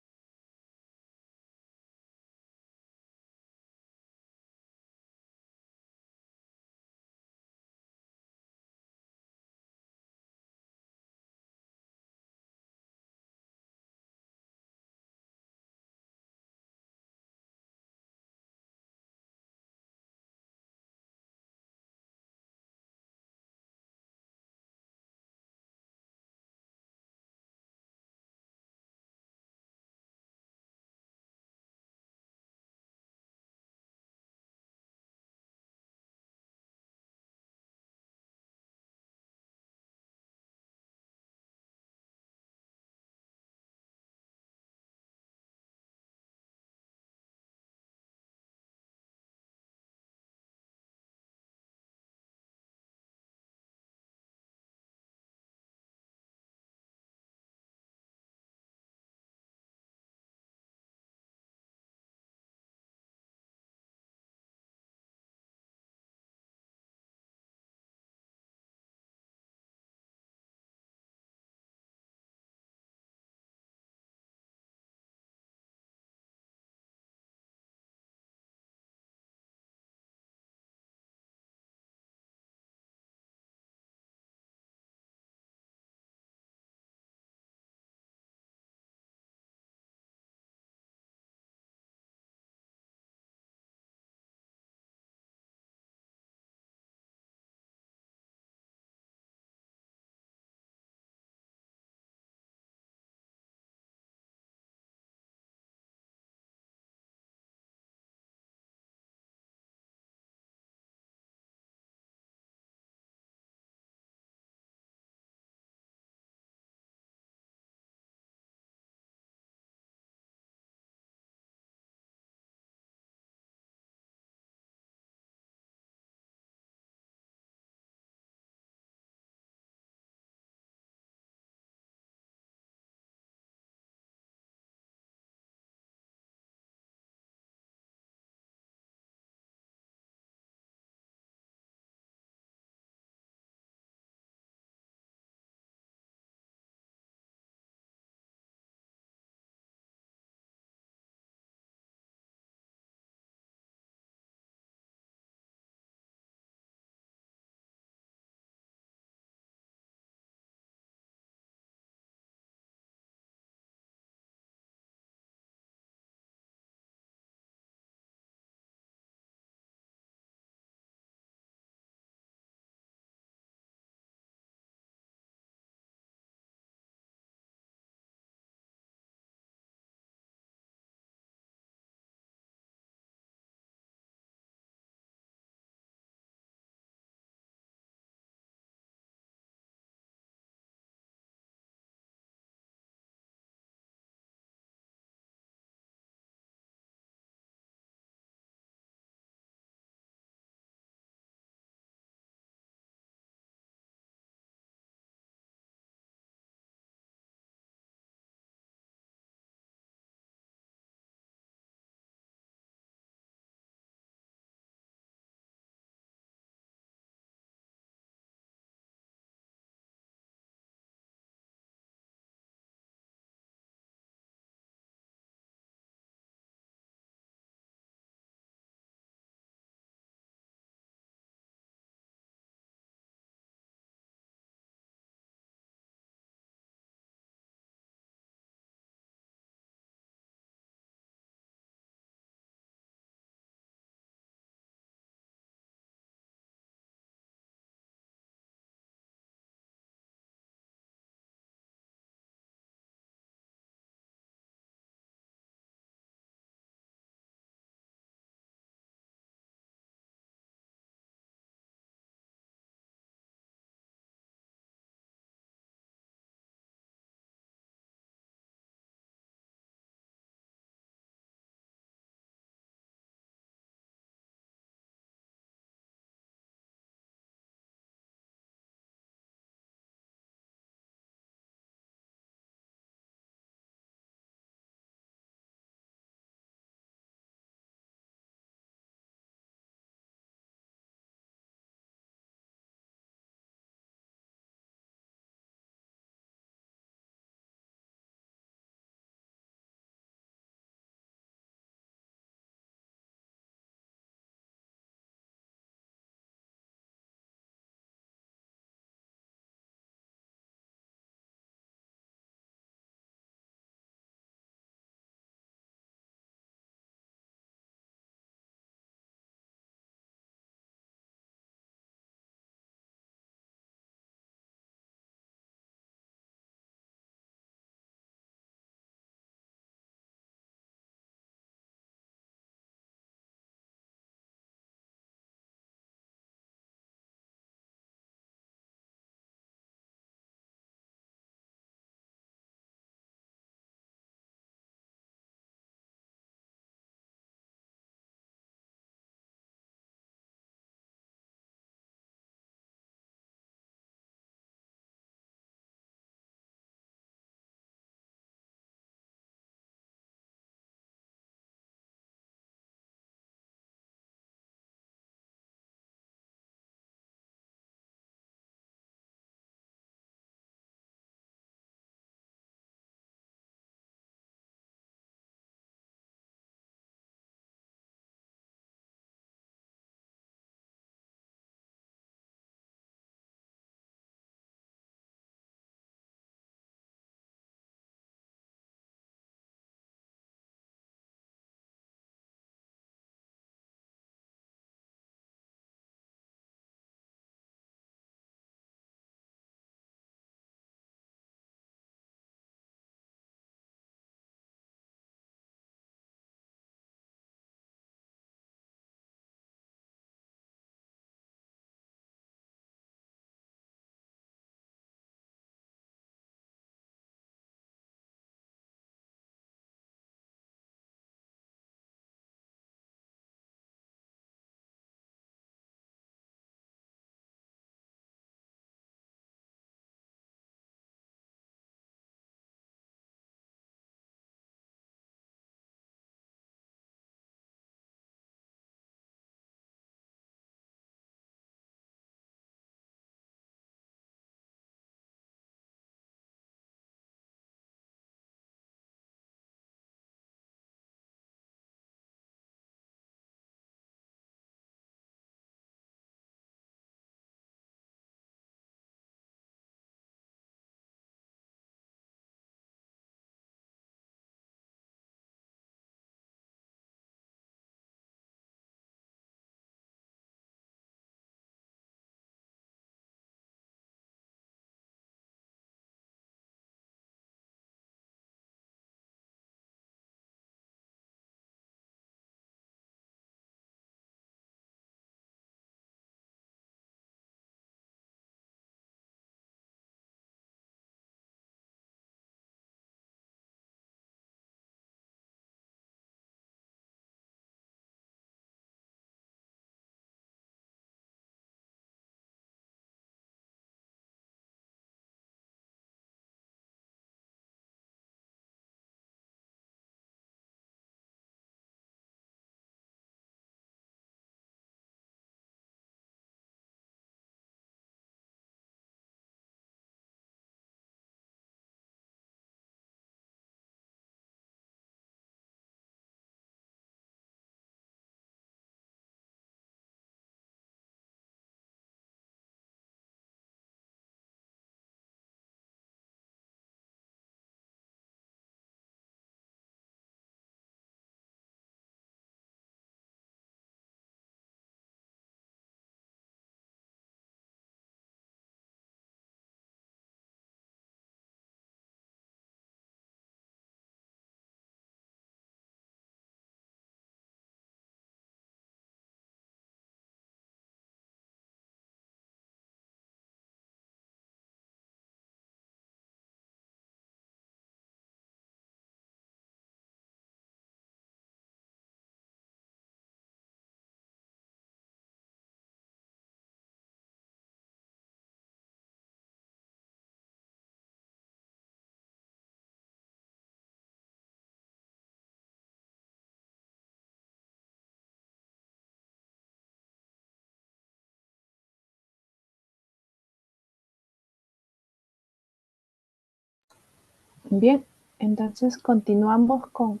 Bien, entonces continuamos con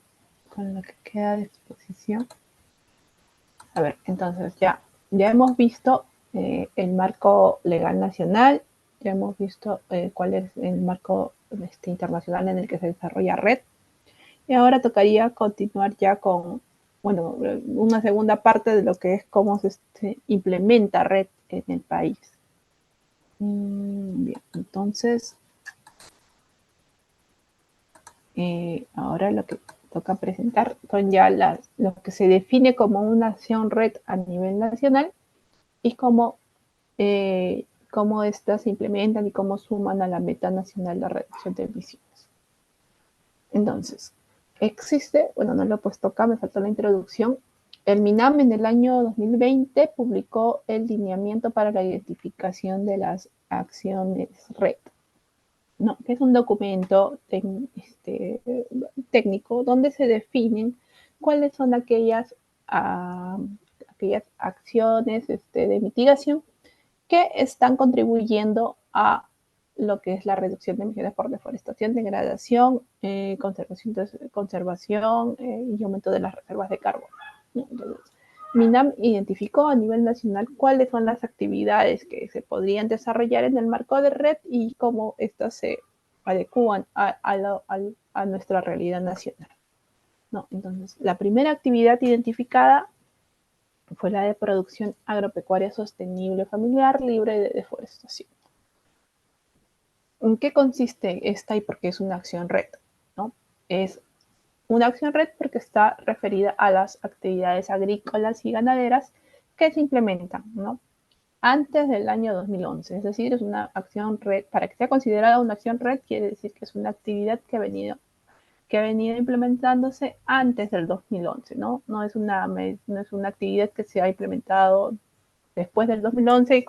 lo que queda de exposición. A ver, entonces ya hemos visto el marco legal nacional, ya hemos visto cuál es el marco internacional en el que se desarrolla red, y ahora tocaría continuar ya con, bueno, una segunda parte de lo que es cómo se implementa red en el país. Bien, entonces, ahora lo que toca presentar son ya lo que se define como una acción red a nivel nacional y cómo estas se implementan y cómo suman a la meta nacional de reducción de emisiones. Entonces, existe, bueno, no lo he puesto acá, me faltó la introducción. El MINAM en el año 2020 publicó el lineamiento para la identificación de las acciones red, ¿no? Que es un documento técnico donde se definen cuáles son aquellas acciones de mitigación que están contribuyendo a lo que es la reducción de emisiones por deforestación, degradación, conservación y aumento de las reservas de carbono. Entonces, MINAM identificó a nivel nacional cuáles son las actividades que se podrían desarrollar en el marco de red y cómo estas se adecúan a nuestra realidad nacional. ¿No? Entonces, la primera actividad identificada fue la de producción agropecuaria sostenible familiar libre de deforestación. ¿En qué consiste esta y por qué es una acción red? ¿No? Es una acción red porque está referida a las actividades agrícolas y ganaderas que se implementan, ¿no? Antes del año 2011, es decir, es una acción red. Para que sea considerada una acción red, quiere decir que es una actividad que ha venido implementándose antes del 2011, ¿no? No es una actividad que se ha implementado después del 2011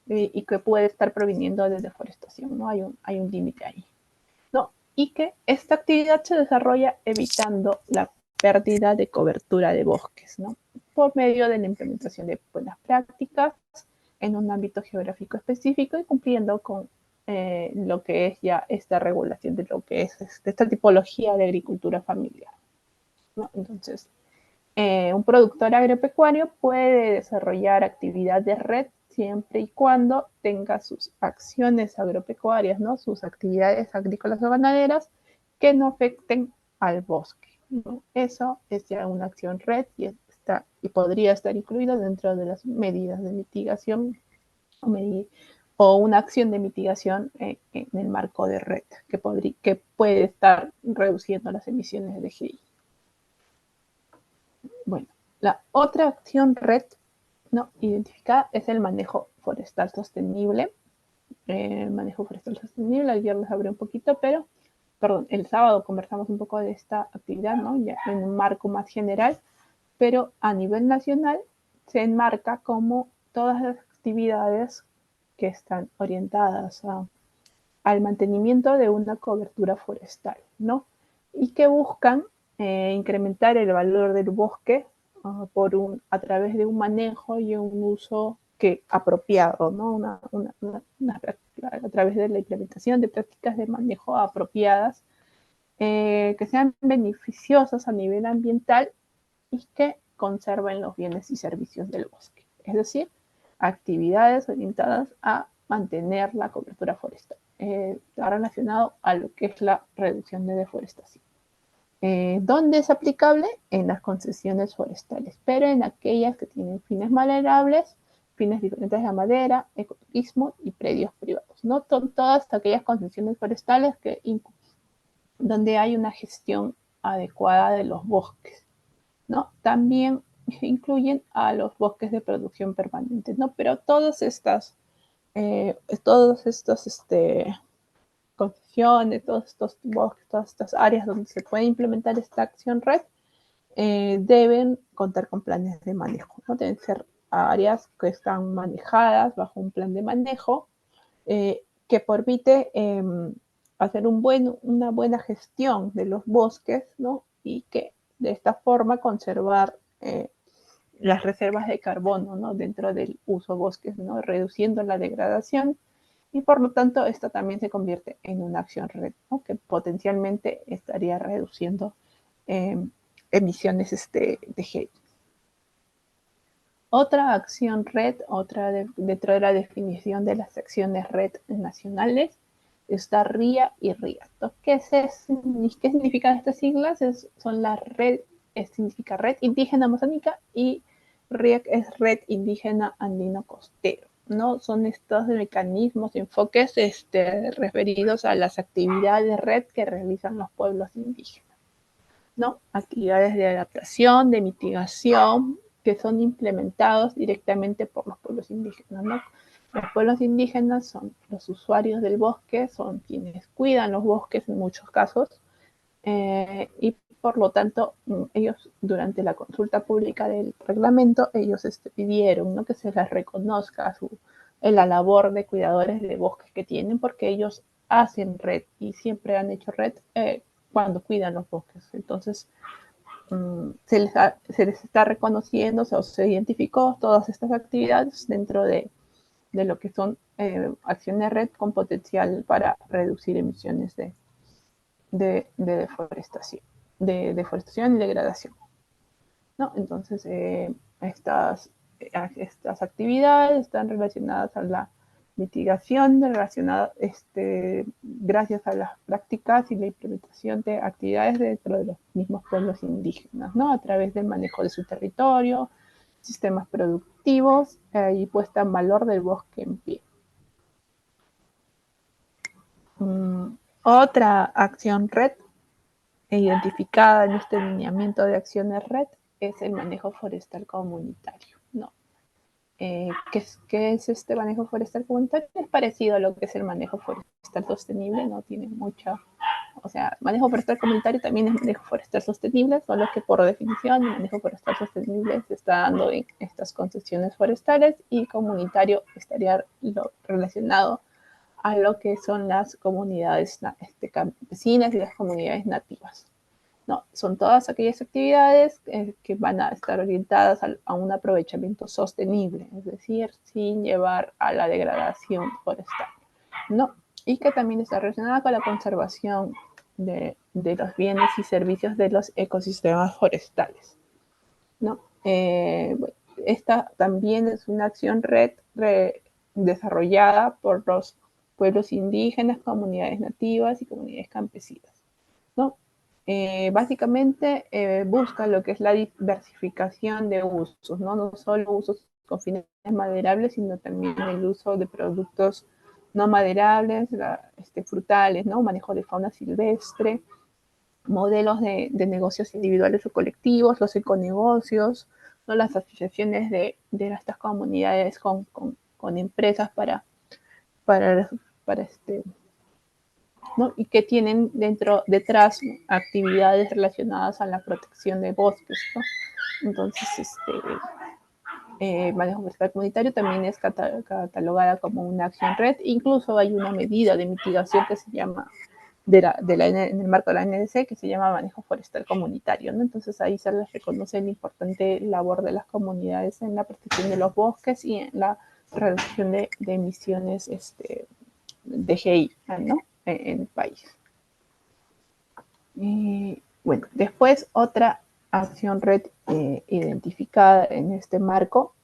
y que puede estar proviniendo de deforestación, ¿no? Hay un límite ahí, ¿no? Y que esta actividad se desarrolla evitando la pérdida de cobertura de bosques, ¿no? Por medio de la implementación de buenas prácticas en un ámbito geográfico específico y cumpliendo con lo que es ya esta regulación de lo que es esta tipología de agricultura familiar, ¿no? Entonces, un productor agropecuario puede desarrollar actividad de red siempre y cuando tenga sus acciones agropecuarias, ¿no? Sus actividades agrícolas o ganaderas que no afecten al bosque, ¿no? Eso es ya una acción red y podría estar incluido dentro de las medidas de mitigación o una acción de mitigación en el marco de red que puede estar reduciendo las emisiones de GI. Bueno, la otra acción red no identificada es el manejo forestal sostenible. Manejo forestal sostenible, ayer les hablé un poquito, perdón, el sábado conversamos un poco de esta actividad, ¿no? Ya en un marco más general, pero a nivel nacional se enmarca como todas las actividades que están orientadas al mantenimiento de una cobertura forestal, ¿no? Y que buscan incrementar el valor del bosque a través de un manejo y un uso apropiado, ¿no? A través de la implementación de prácticas de manejo apropiadas que sean beneficiosas a nivel ambiental y que conserven los bienes y servicios del bosque. Es decir, actividades orientadas a mantener la cobertura forestal. Está relacionado a lo que es la reducción de deforestación. ¿Dónde es aplicable? En las concesiones forestales, pero en aquellas que tienen fines maleables, fines diferentes de madera, ecoturismo y predios privados. No son todas aquellas concesiones forestales donde hay una gestión adecuada de los bosques, ¿no? También incluyen a los bosques de producción permanente, ¿no? Pero todos estos concesiones, todos estos bosques, todas estas áreas donde se puede implementar esta acción red, deben contar con planes de manejo, ¿no? Deben ser áreas que están manejadas bajo un plan de manejo que permite hacer una buena gestión de los bosques, ¿no? Y que de esta forma conservar las reservas de carbono, ¿no? Dentro del uso bosques, ¿no? Reduciendo la degradación y por lo tanto esto también se convierte en una acción red, ¿no? Que potencialmente estaría reduciendo emisiones de GI. Otra acción red, dentro de la definición de las acciones red nacionales, está RIA y RIA. ¿Qué significan estas siglas? Son la red, significa Red Indígena Amazónica, y RIA es Red Indígena Andino Costero, ¿no? Son estos mecanismos, enfoques referidos a las actividades de red que realizan los pueblos indígenas, ¿no? Actividades de adaptación, de mitigación, que son implementados directamente por los pueblos indígenas, ¿no? Los pueblos indígenas son los usuarios del bosque, son quienes cuidan los bosques en muchos casos, y por lo tanto ellos, durante la consulta pública del reglamento, ellos pidieron, ¿no?, que se les reconozca la labor de cuidadores de bosques que tienen, porque ellos hacen red y siempre han hecho red cuando cuidan los bosques. Entonces se les está reconociendo, o se identificó todas estas actividades dentro de lo que son acciones de red con potencial para reducir emisiones de deforestación, y degradación, ¿no? Entonces, estas actividades están relacionadas a la mitigación, gracias a las prácticas y la implementación de actividades dentro de los mismos pueblos indígenas, ¿no? A través del manejo de su territorio, sistemas productivos y puesta en valor del bosque en pie. Otra acción red identificada en este lineamiento de acciones red es el manejo forestal comunitario, ¿no? ¿Qué es este manejo forestal comunitario? Es parecido a lo que es el manejo forestal sostenible, no tiene mucha, o sea, manejo forestal comunitario también es manejo forestal sostenible, solo que por definición el manejo forestal sostenible se está dando en estas concesiones forestales, y comunitario estaría relacionado a lo que son las comunidades campesinas y las comunidades nativas. No, son todas aquellas actividades que van a estar orientadas a un aprovechamiento sostenible, es decir, sin llevar a la degradación forestal, ¿no? Y que también está relacionada con la conservación de los bienes y servicios de los ecosistemas forestales, ¿no? Bueno, esta también es una acción red desarrollada por los pueblos indígenas, comunidades nativas y comunidades campesinas, ¿no? Básicamente busca lo que es la diversificación de usos, ¿no? No solo usos con fines maderables, sino también el uso de productos no maderables, frutales, ¿no? Manejo de fauna silvestre, modelos de negocios individuales o colectivos, los econegocios, ¿no? Las asociaciones de estas comunidades con empresas para, para ¿no? Y que tienen detrás actividades relacionadas a la protección de bosques, ¿no? Entonces, manejo forestal comunitario también es catalogada como una acción red. Incluso hay una medida de mitigación que se llama, en el marco de la NDC, que se llama manejo forestal comunitario, ¿no? Entonces ahí se les reconoce la importante labor de las comunidades en la protección de los bosques y en la reducción de emisiones de GI, ¿no? En el país. Bueno, después otra acción red identificada en este marco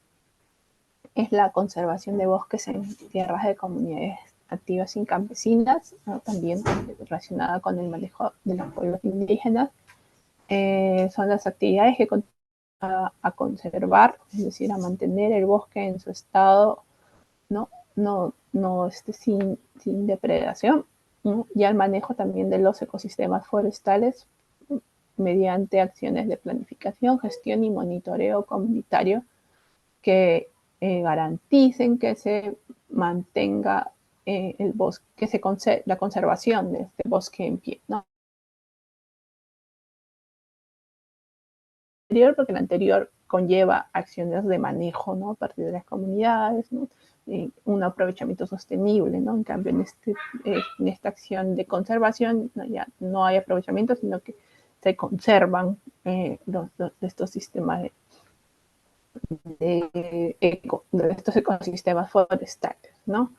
es la conservación de bosques en tierras de comunidades activas y campesinas, ¿no? También relacionada con el manejo de los pueblos indígenas. Son las actividades que a conservar, es decir, a mantener el bosque en su estado, ¿no? Sin depredación, ¿no? Y al manejo también de los ecosistemas forestales mediante acciones de planificación, gestión y monitoreo comunitario que garanticen que se mantenga el bosque, la conservación de este bosque en pie, ¿no? Porque el anterior conlleva acciones de manejo, ¿no? A partir de las comunidades, ¿no? Un aprovechamiento sostenible, ¿no? En cambio, en esta acción de conservación ya no hay aprovechamiento, sino que se conservan estos sistemas de estos ecosistemas forestales, ¿no?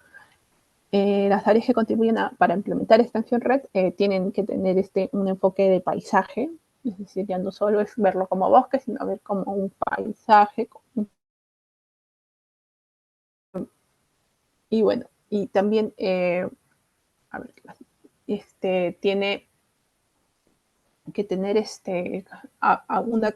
Las áreas que contribuyen para implementar esta acción red tienen que tener un enfoque de paisaje, es decir, ya no solo es verlo como bosque, sino ver como un paisaje. Y bueno, y también, a ver, tiene que tener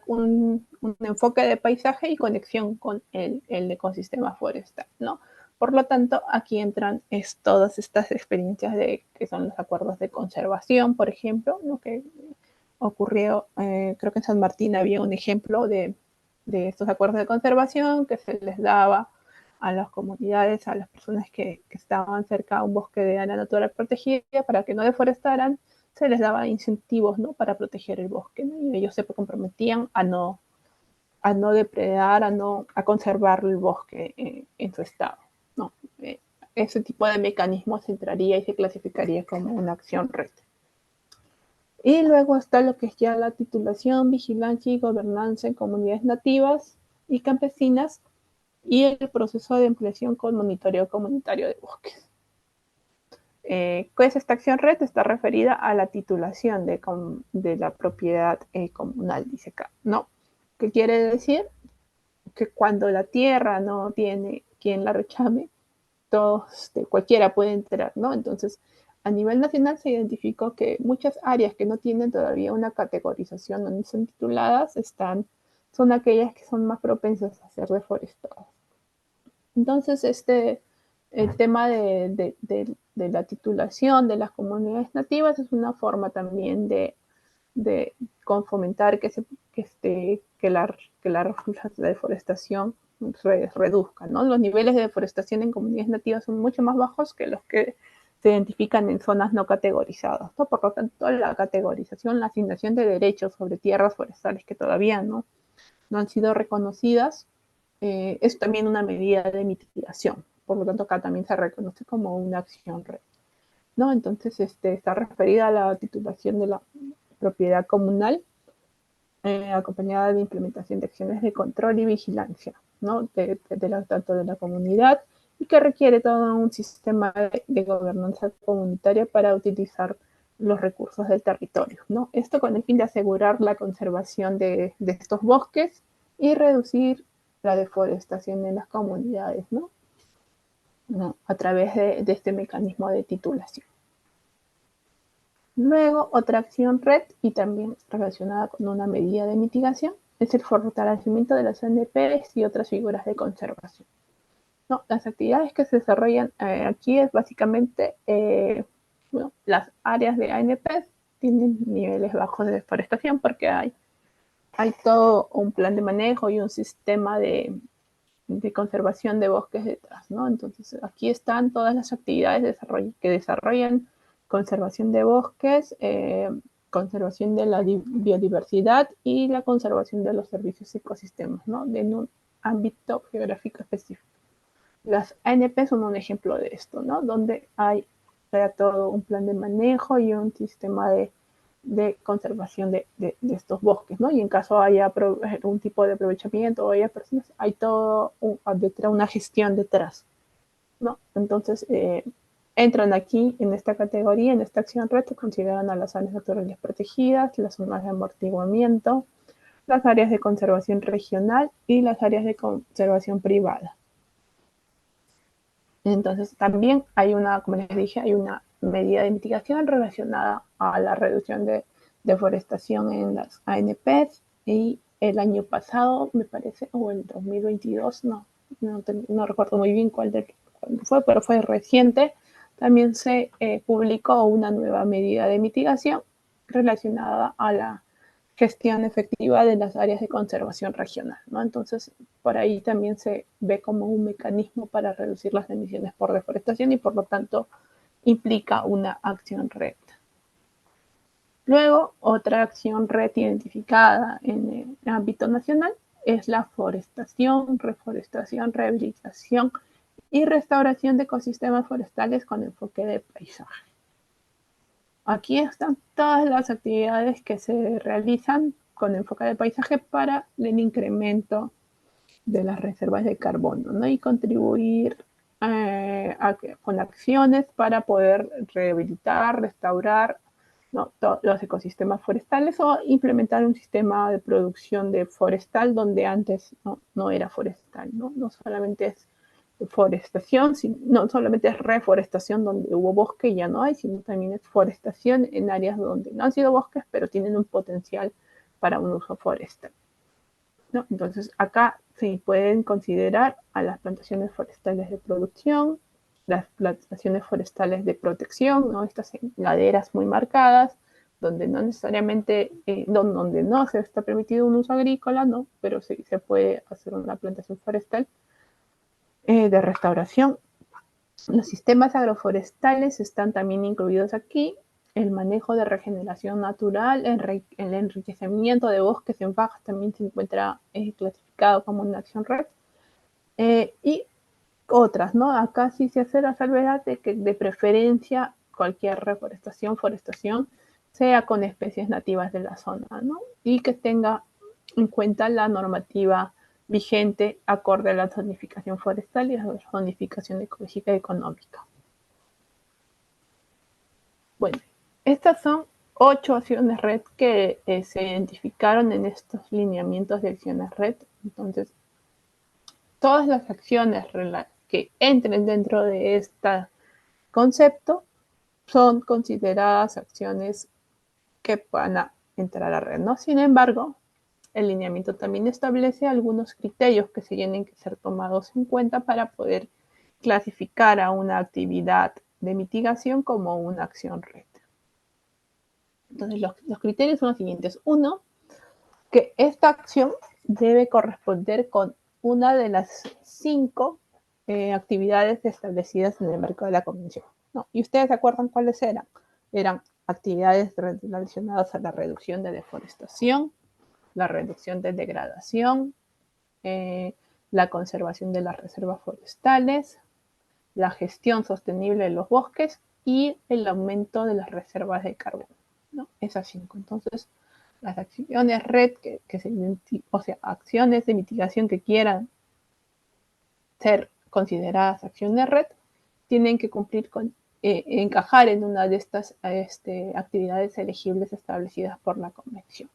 un enfoque de paisaje y conexión con el ecosistema forestal, ¿no? Por lo tanto, aquí entran todas estas experiencias que son los acuerdos de conservación, por ejemplo, ¿no? Que ocurrió, creo que en San Martín había un ejemplo de estos acuerdos de conservación que se les daba a las comunidades, a las personas que estaban cerca a un bosque de área natural protegida para que no deforestaran, se les daba incentivos, ¿no? Para proteger el bosque, ¿no? Y ellos se comprometían a no depredar, a conservar el bosque en su estado, ¿no? Ese tipo de mecanismos entraría y se clasificaría como una acción red. Y luego está lo que es ya la titulación, vigilancia y gobernanza en comunidades nativas y campesinas y el proceso de ampliación con monitoreo comunitario de bosques. ¿Qué es esta acción red? Está referida a la titulación de la propiedad comunal, dice acá, ¿no? ¿Qué quiere decir? Que cuando la tierra no tiene quien la reclame, todos, cualquiera puede entrar, ¿no? Entonces, a nivel nacional se identificó que muchas áreas que no tienen todavía una categorización, no son tituladas, son aquellas que son más propensas a ser deforestadas. Entonces, el tema de la titulación de las comunidades nativas es una forma también de fomentar que la deforestación reduzca, ¿no? Los niveles de deforestación en comunidades nativas son mucho más bajos que los que se identifican en zonas no categorizadas, ¿no? Por lo tanto, la categorización, la asignación de derechos sobre tierras forestales que todavía no han sido reconocidas, es también una medida de mitigación. Por lo tanto, acá también se reconoce como una acción red, ¿no? Entonces, está referida a la titulación de la propiedad comunal, acompañada de implementación de acciones de control y vigilancia, ¿no? Tanto de la comunidad y que requiere todo un sistema de gobernanza comunitaria para utilizar los recursos del territorio, ¿no? Esto con el fin de asegurar la conservación de estos bosques y reducir la deforestación en las comunidades, ¿no? ¿No? A través de este mecanismo de titulación. Luego, otra acción red y también relacionada con una medida de mitigación es el fortalecimiento de las ANPs y otras figuras de conservación. No, las actividades que se desarrollan aquí es básicamente, bueno, las áreas de ANPs tienen niveles bajos de deforestación porque hay todo un plan de manejo y un sistema de conservación de bosques detrás, ¿no? Entonces, aquí están todas las actividades que desarrollan conservación de bosques, conservación de la biodiversidad y la conservación de los servicios ecosistemas, ¿no? En un ámbito geográfico específico. Las ANP son un ejemplo de esto, ¿no? Donde hay todo un plan de manejo y un sistema de conservación de estos bosques, ¿no? Y en caso haya un tipo de aprovechamiento o haya personas, hay todo una gestión detrás, ¿no? Entonces, entran aquí en esta categoría, en esta acción red, se consideran a las áreas naturales protegidas, las zonas de amortiguamiento, las áreas de conservación regional y las áreas de conservación privada. Entonces, también hay como les dije, hay una medida de mitigación relacionada a la reducción de deforestación en las ANPs y el año pasado, me parece, o el 2022, no recuerdo muy bien cuál fue, pero fue reciente, también se publicó una nueva medida de mitigación relacionada a la gestión efectiva de las áreas de conservación regional, ¿no? Entonces, por ahí también se ve como un mecanismo para reducir las emisiones por deforestación y por lo tanto implica una acción red. Luego, otra acción red identificada en el ámbito nacional es la forestación, reforestación, rehabilitación y restauración de ecosistemas forestales con enfoque de paisaje. Aquí están todas las actividades que se realizan con enfoque de paisaje para el incremento de las reservas de carbono, ¿no? Y contribuir con acciones para poder rehabilitar, restaurar, ¿no?, los ecosistemas forestales, o implementar un sistema de producción de forestal donde antes no era forestal, ¿no? No solamente es forestación, no solamente es reforestación donde hubo bosque y ya no hay, sino también es forestación en áreas donde no han sido bosques, pero tienen un potencial para un uso forestal, ¿no? Entonces, acá se pueden considerar a las plantaciones forestales de producción, las plantaciones forestales de protección, ¿no?, estas en laderas muy marcadas, donde no necesariamente, donde no se está permitido un uso agrícola, ¿no?, pero sí se puede hacer una plantación forestal de restauración. Los sistemas agroforestales están también incluidos aquí. El manejo de regeneración natural, el enriquecimiento de bosques en fajas también se encuentra clasificado como una acción red. Y otras, ¿no? Acá sí se hace la salvedad de que de preferencia cualquier reforestación, forestación, sea con especies nativas de la zona, ¿no? Y que tenga en cuenta la normativa vigente acorde a la zonificación forestal y a la zonificación ecológica y económica. Bueno, estas son 8 acciones red que se identificaron en estos lineamientos de acciones red. Entonces, todas las acciones que entren dentro de este concepto son consideradas acciones que van a entrar a red, ¿no? Sin embargo, el lineamiento también establece algunos criterios que se tienen que ser tomados en cuenta para poder clasificar a una actividad de mitigación como una acción red. Entonces, los criterios son los siguientes. Uno, que esta acción debe corresponder con una de las 5 actividades establecidas en el marco de la convención, ¿no? ¿Y ustedes se acuerdan cuáles eran? Eran actividades relacionadas a la reducción de deforestación, la reducción de degradación, la conservación de las reservas forestales, la gestión sostenible de los bosques y el aumento de las reservas de carbono, ¿no? Esas 5. Entonces, las acciones red, o sea, acciones de mitigación que quieran ser consideradas acciones red, tienen que cumplir con encajar en una de estas actividades elegibles establecidas por la convención.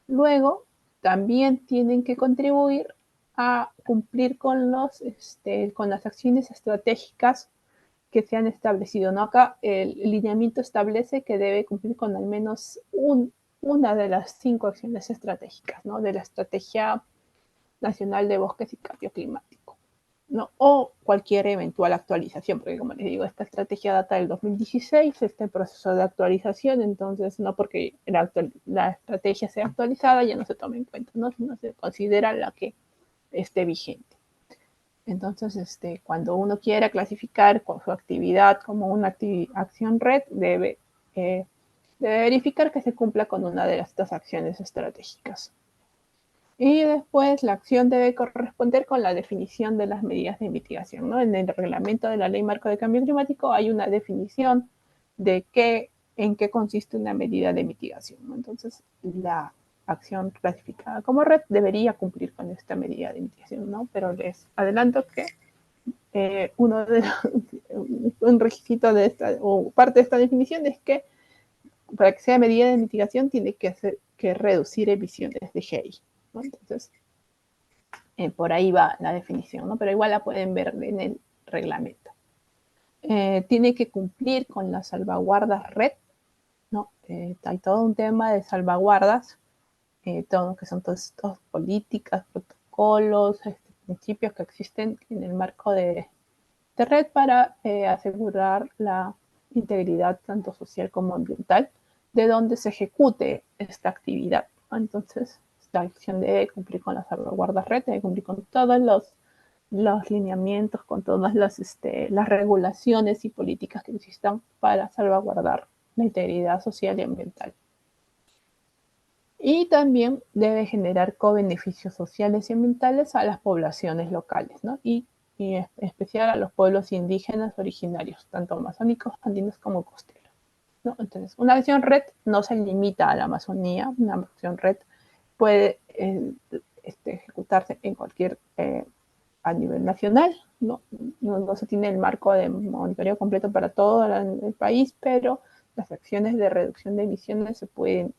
Luego, también tienen que contribuir a cumplir con las acciones estratégicas que se han establecido, ¿no? Acá el lineamiento establece que debe cumplir con al menos una de las 5 acciones estratégicas, ¿no?, de la Estrategia Nacional de Bosques y Cambio Climático, ¿no?, o cualquier eventual actualización, porque como les digo, esta estrategia data del 2016, está en proceso de actualización, entonces no porque la estrategia sea actualizada ya no se tome en cuenta, ¿no?, sino se considera la que esté vigente. Entonces, cuando uno quiera clasificar con su actividad como una acción red, debe verificar que se cumpla con una de estas acciones estratégicas. Y después la acción debe corresponder con la definición de las medidas de mitigación, ¿no? En el reglamento de la Ley Marco de Cambio Climático hay una definición de en qué consiste una medida de mitigación, ¿no? Entonces, la acción clasificada como red debería cumplir con esta medida de mitigación, ¿no? Pero les adelanto que un requisito de esta, o parte de esta definición, es que para que sea medida de mitigación tiene que reducir emisiones de GEI, ¿no? Entonces, por ahí va la definición, ¿no? Pero igual la pueden ver en el reglamento. Tiene que cumplir con las salvaguardas red, ¿no? Hay todo un tema de salvaguardas, todo que son todas políticas, protocolos, principios que existen en el marco de red para asegurar la integridad tanto social como ambiental de donde se ejecute esta actividad. Entonces, esta acción debe cumplir con las salvaguardas red, debe cumplir con todos los lineamientos, con todas las regulaciones y políticas que existan para salvaguardar la integridad social y ambiental. Y también debe generar co-beneficios sociales y ambientales a las poblaciones locales, ¿no? Y en especial a los pueblos indígenas originarios, tanto amazónicos, andinos como costeros, ¿no? Entonces, una acción red no se limita a la Amazonía, una acción red puede ejecutarse en cualquier, a nivel nacional, no se tiene el marco de monitoreo completo para todo el país, pero las acciones de reducción de emisiones se pueden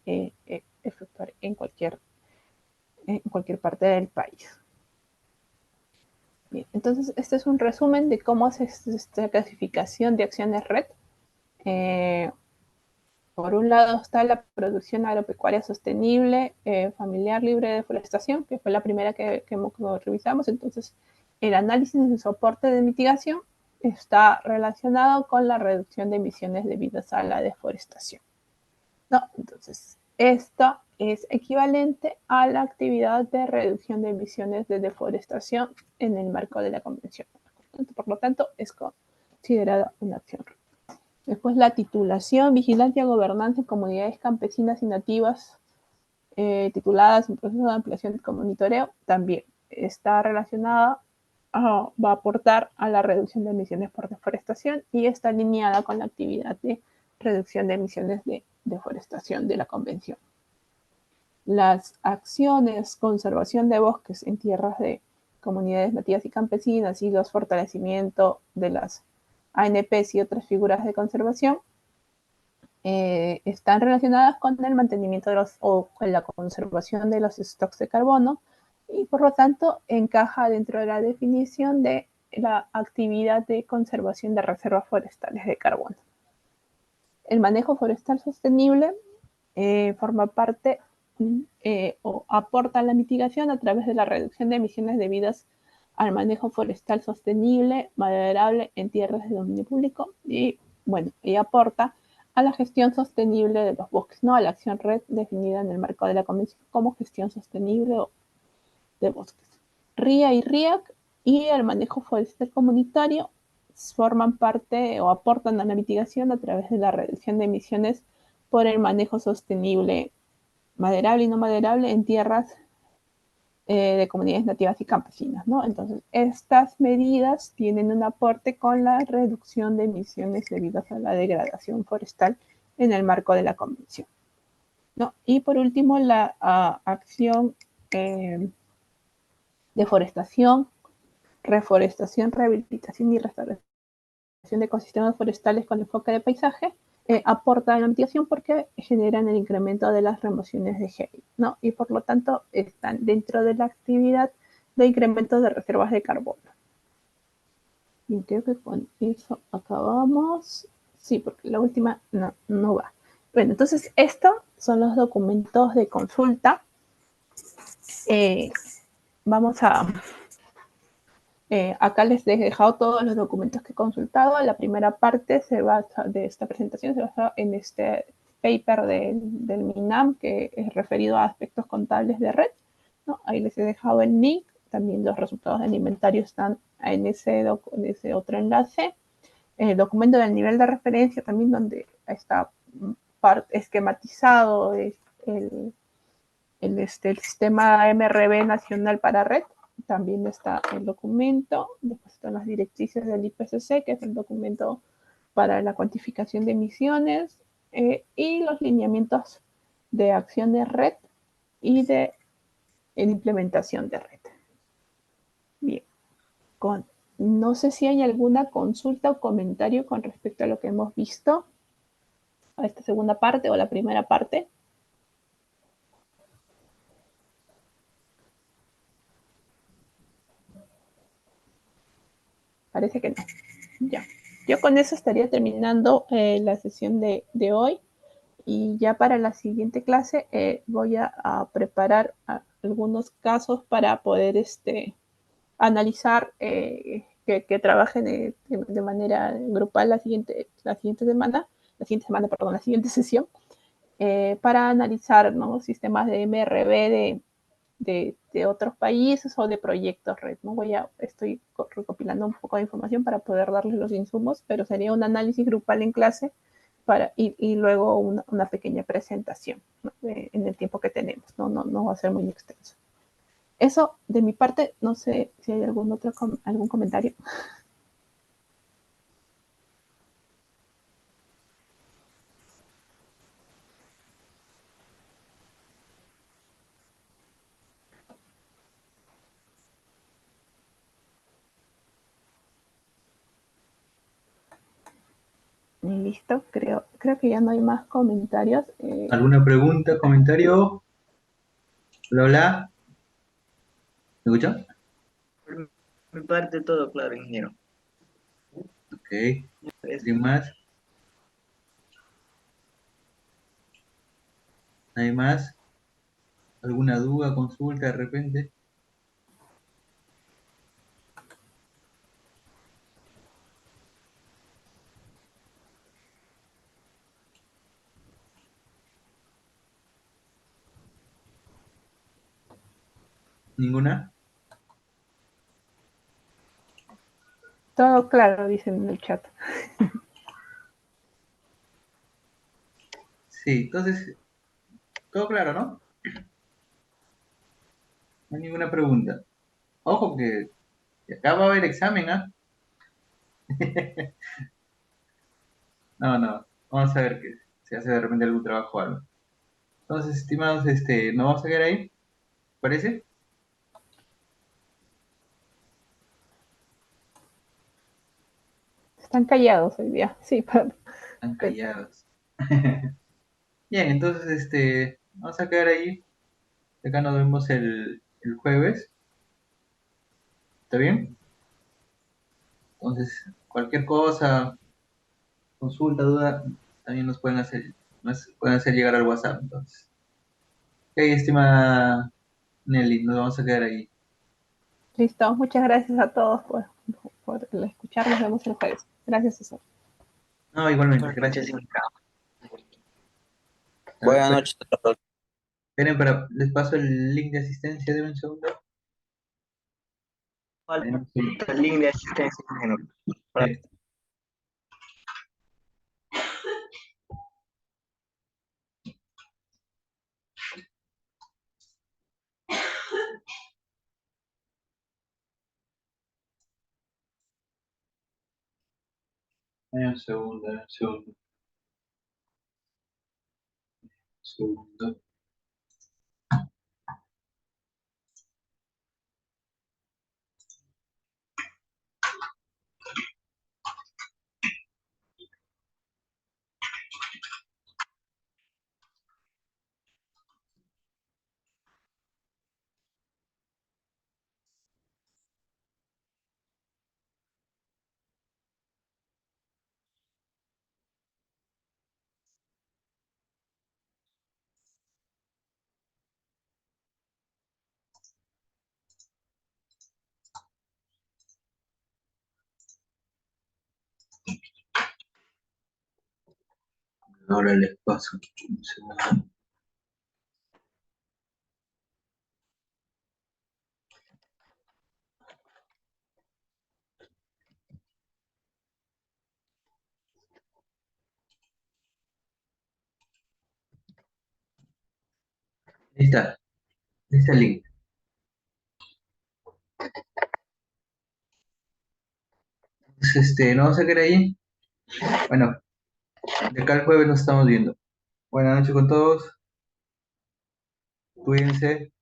efectuar en cualquier parte del país. Bien, entonces este es un resumen de cómo es esta clasificación de acciones red. Por un lado está la producción agropecuaria sostenible, familiar, libre de deforestación, que fue la primera que revisamos. Entonces, el análisis de soporte de mitigación está relacionado con la reducción de emisiones debidas a la deforestación. ¿No? Entonces, esto es equivalente a la actividad de reducción de emisiones de deforestación en el marco de la Convención. Por lo tanto, es considerada una acción. Después la titulación, vigilancia, gobernanza en comunidades campesinas y nativas tituladas en proceso de ampliación con monitoreo, también está relacionada, va a aportar a la reducción de emisiones por deforestación y está alineada con la actividad de reducción de emisiones de deforestación de la Convención. Las acciones conservación de bosques en tierras de comunidades nativas y campesinas y los fortalecimiento de las ANPs y otras figuras de conservación están relacionadas con el mantenimiento o con la conservación de los stocks de carbono y por lo tanto encaja dentro de la definición de la actividad de conservación de reservas forestales de carbono. El manejo forestal sostenible forma parte o aporta a la mitigación a través de la reducción de emisiones debidas al manejo forestal sostenible, moderable en tierras de dominio público y, bueno, y aporta a la gestión sostenible de los bosques, ¿no? A la acción red definida en el marco de la Convención como gestión sostenible de bosques. RIA y RIAC y el manejo forestal comunitario forman parte o aportan a la mitigación a través de la reducción de emisiones por el manejo sostenible, maderable y no maderable en tierras de comunidades nativas y campesinas, ¿no? Entonces, estas medidas tienen un aporte con la reducción de emisiones debidas a la degradación forestal en el marco de la Convención, ¿no? Y por último, la acción deforestación, reforestación, rehabilitación y restauración de ecosistemas forestales con enfoque de paisaje, aporta a la mitigación porque generan el incremento de las remociones de gel, ¿no? Y por lo tanto están dentro de la actividad de incremento de reservas de carbono. Y creo que con eso acabamos. Sí, porque la última no va. Bueno, entonces estos son los documentos de consulta. Vamos a acá les he dejado todos los documentos que he consultado. La primera parte de esta presentación se basa en este paper del MINAM que es referido a aspectos contables de red, ¿no? Ahí les he dejado el link. También los resultados del inventario están en ese otro enlace. El documento del nivel de referencia también donde está esquematizado el sistema MRV nacional para red. También está el documento, después están las directrices del IPCC, que es el documento para la cuantificación de emisiones, y los lineamientos de acción de red y de implementación de red. Bien, no sé si hay alguna consulta o comentario con respecto a lo que hemos visto, a esta segunda parte o la primera parte. Parece que no. Ya. Yo con eso estaría terminando la sesión de hoy y ya para la siguiente clase voy a preparar algunos casos para poder analizar que trabajen de manera grupal la siguiente sesión para analizar, ¿no? Sistemas de MRV de otros países o de proyectos red, ¿no? Estoy recopilando un poco de información para poder darles los insumos, pero sería un análisis grupal en clase y luego una pequeña presentación, ¿no? En el tiempo que tenemos, no va a ser muy extenso. Eso de mi parte, no sé si hay algún comentario. Listo, creo que ya no hay más comentarios. ¿Alguna pregunta, comentario? Hola, hola. ¿Me escuchan? Por mi parte, todo claro, ingeniero. Ok. Es- ¿Alguien más? ¿Nadie más? ¿Alguna duda, consulta de repente? ¿Ninguna? Todo claro, dicen en el chat. Sí, entonces, todo claro, ¿no? No hay ninguna pregunta. Ojo que acá va a haber examen, ¿ah? No, no. Vamos a ver que se hace de repente algún trabajo o algo. Entonces, estimados, nos vamos a quedar ahí, ¿parece? Están callados hoy día. Sí, Están pero callados. Bien, entonces, vamos a quedar ahí. Acá nos vemos el jueves. ¿Está bien? Entonces, cualquier cosa, consulta, duda, también nos pueden hacer llegar al WhatsApp. Entonces, ok, estimada Nelly, nos vamos a quedar ahí. listo. Muchas gracias a todos por escuchar. Nos vemos el jueves. Gracias, César. No, igualmente, Buenas noches, gracias. ingeniero. A ver, Buenas noches a todos. esperen, pero les paso el link de asistencia de un segundo. Falta Denme un segundo. el link de asistencia, ingeniero. Sí, denme un segundo, denme un segundo. Segundo. Ahora les paso un segundo. Ahí está el link. Entonces, ¿no vamos a quedar ahí? Bueno, de acá el jueves nos estamos viendo. Buenas noches con todos. Cuídense.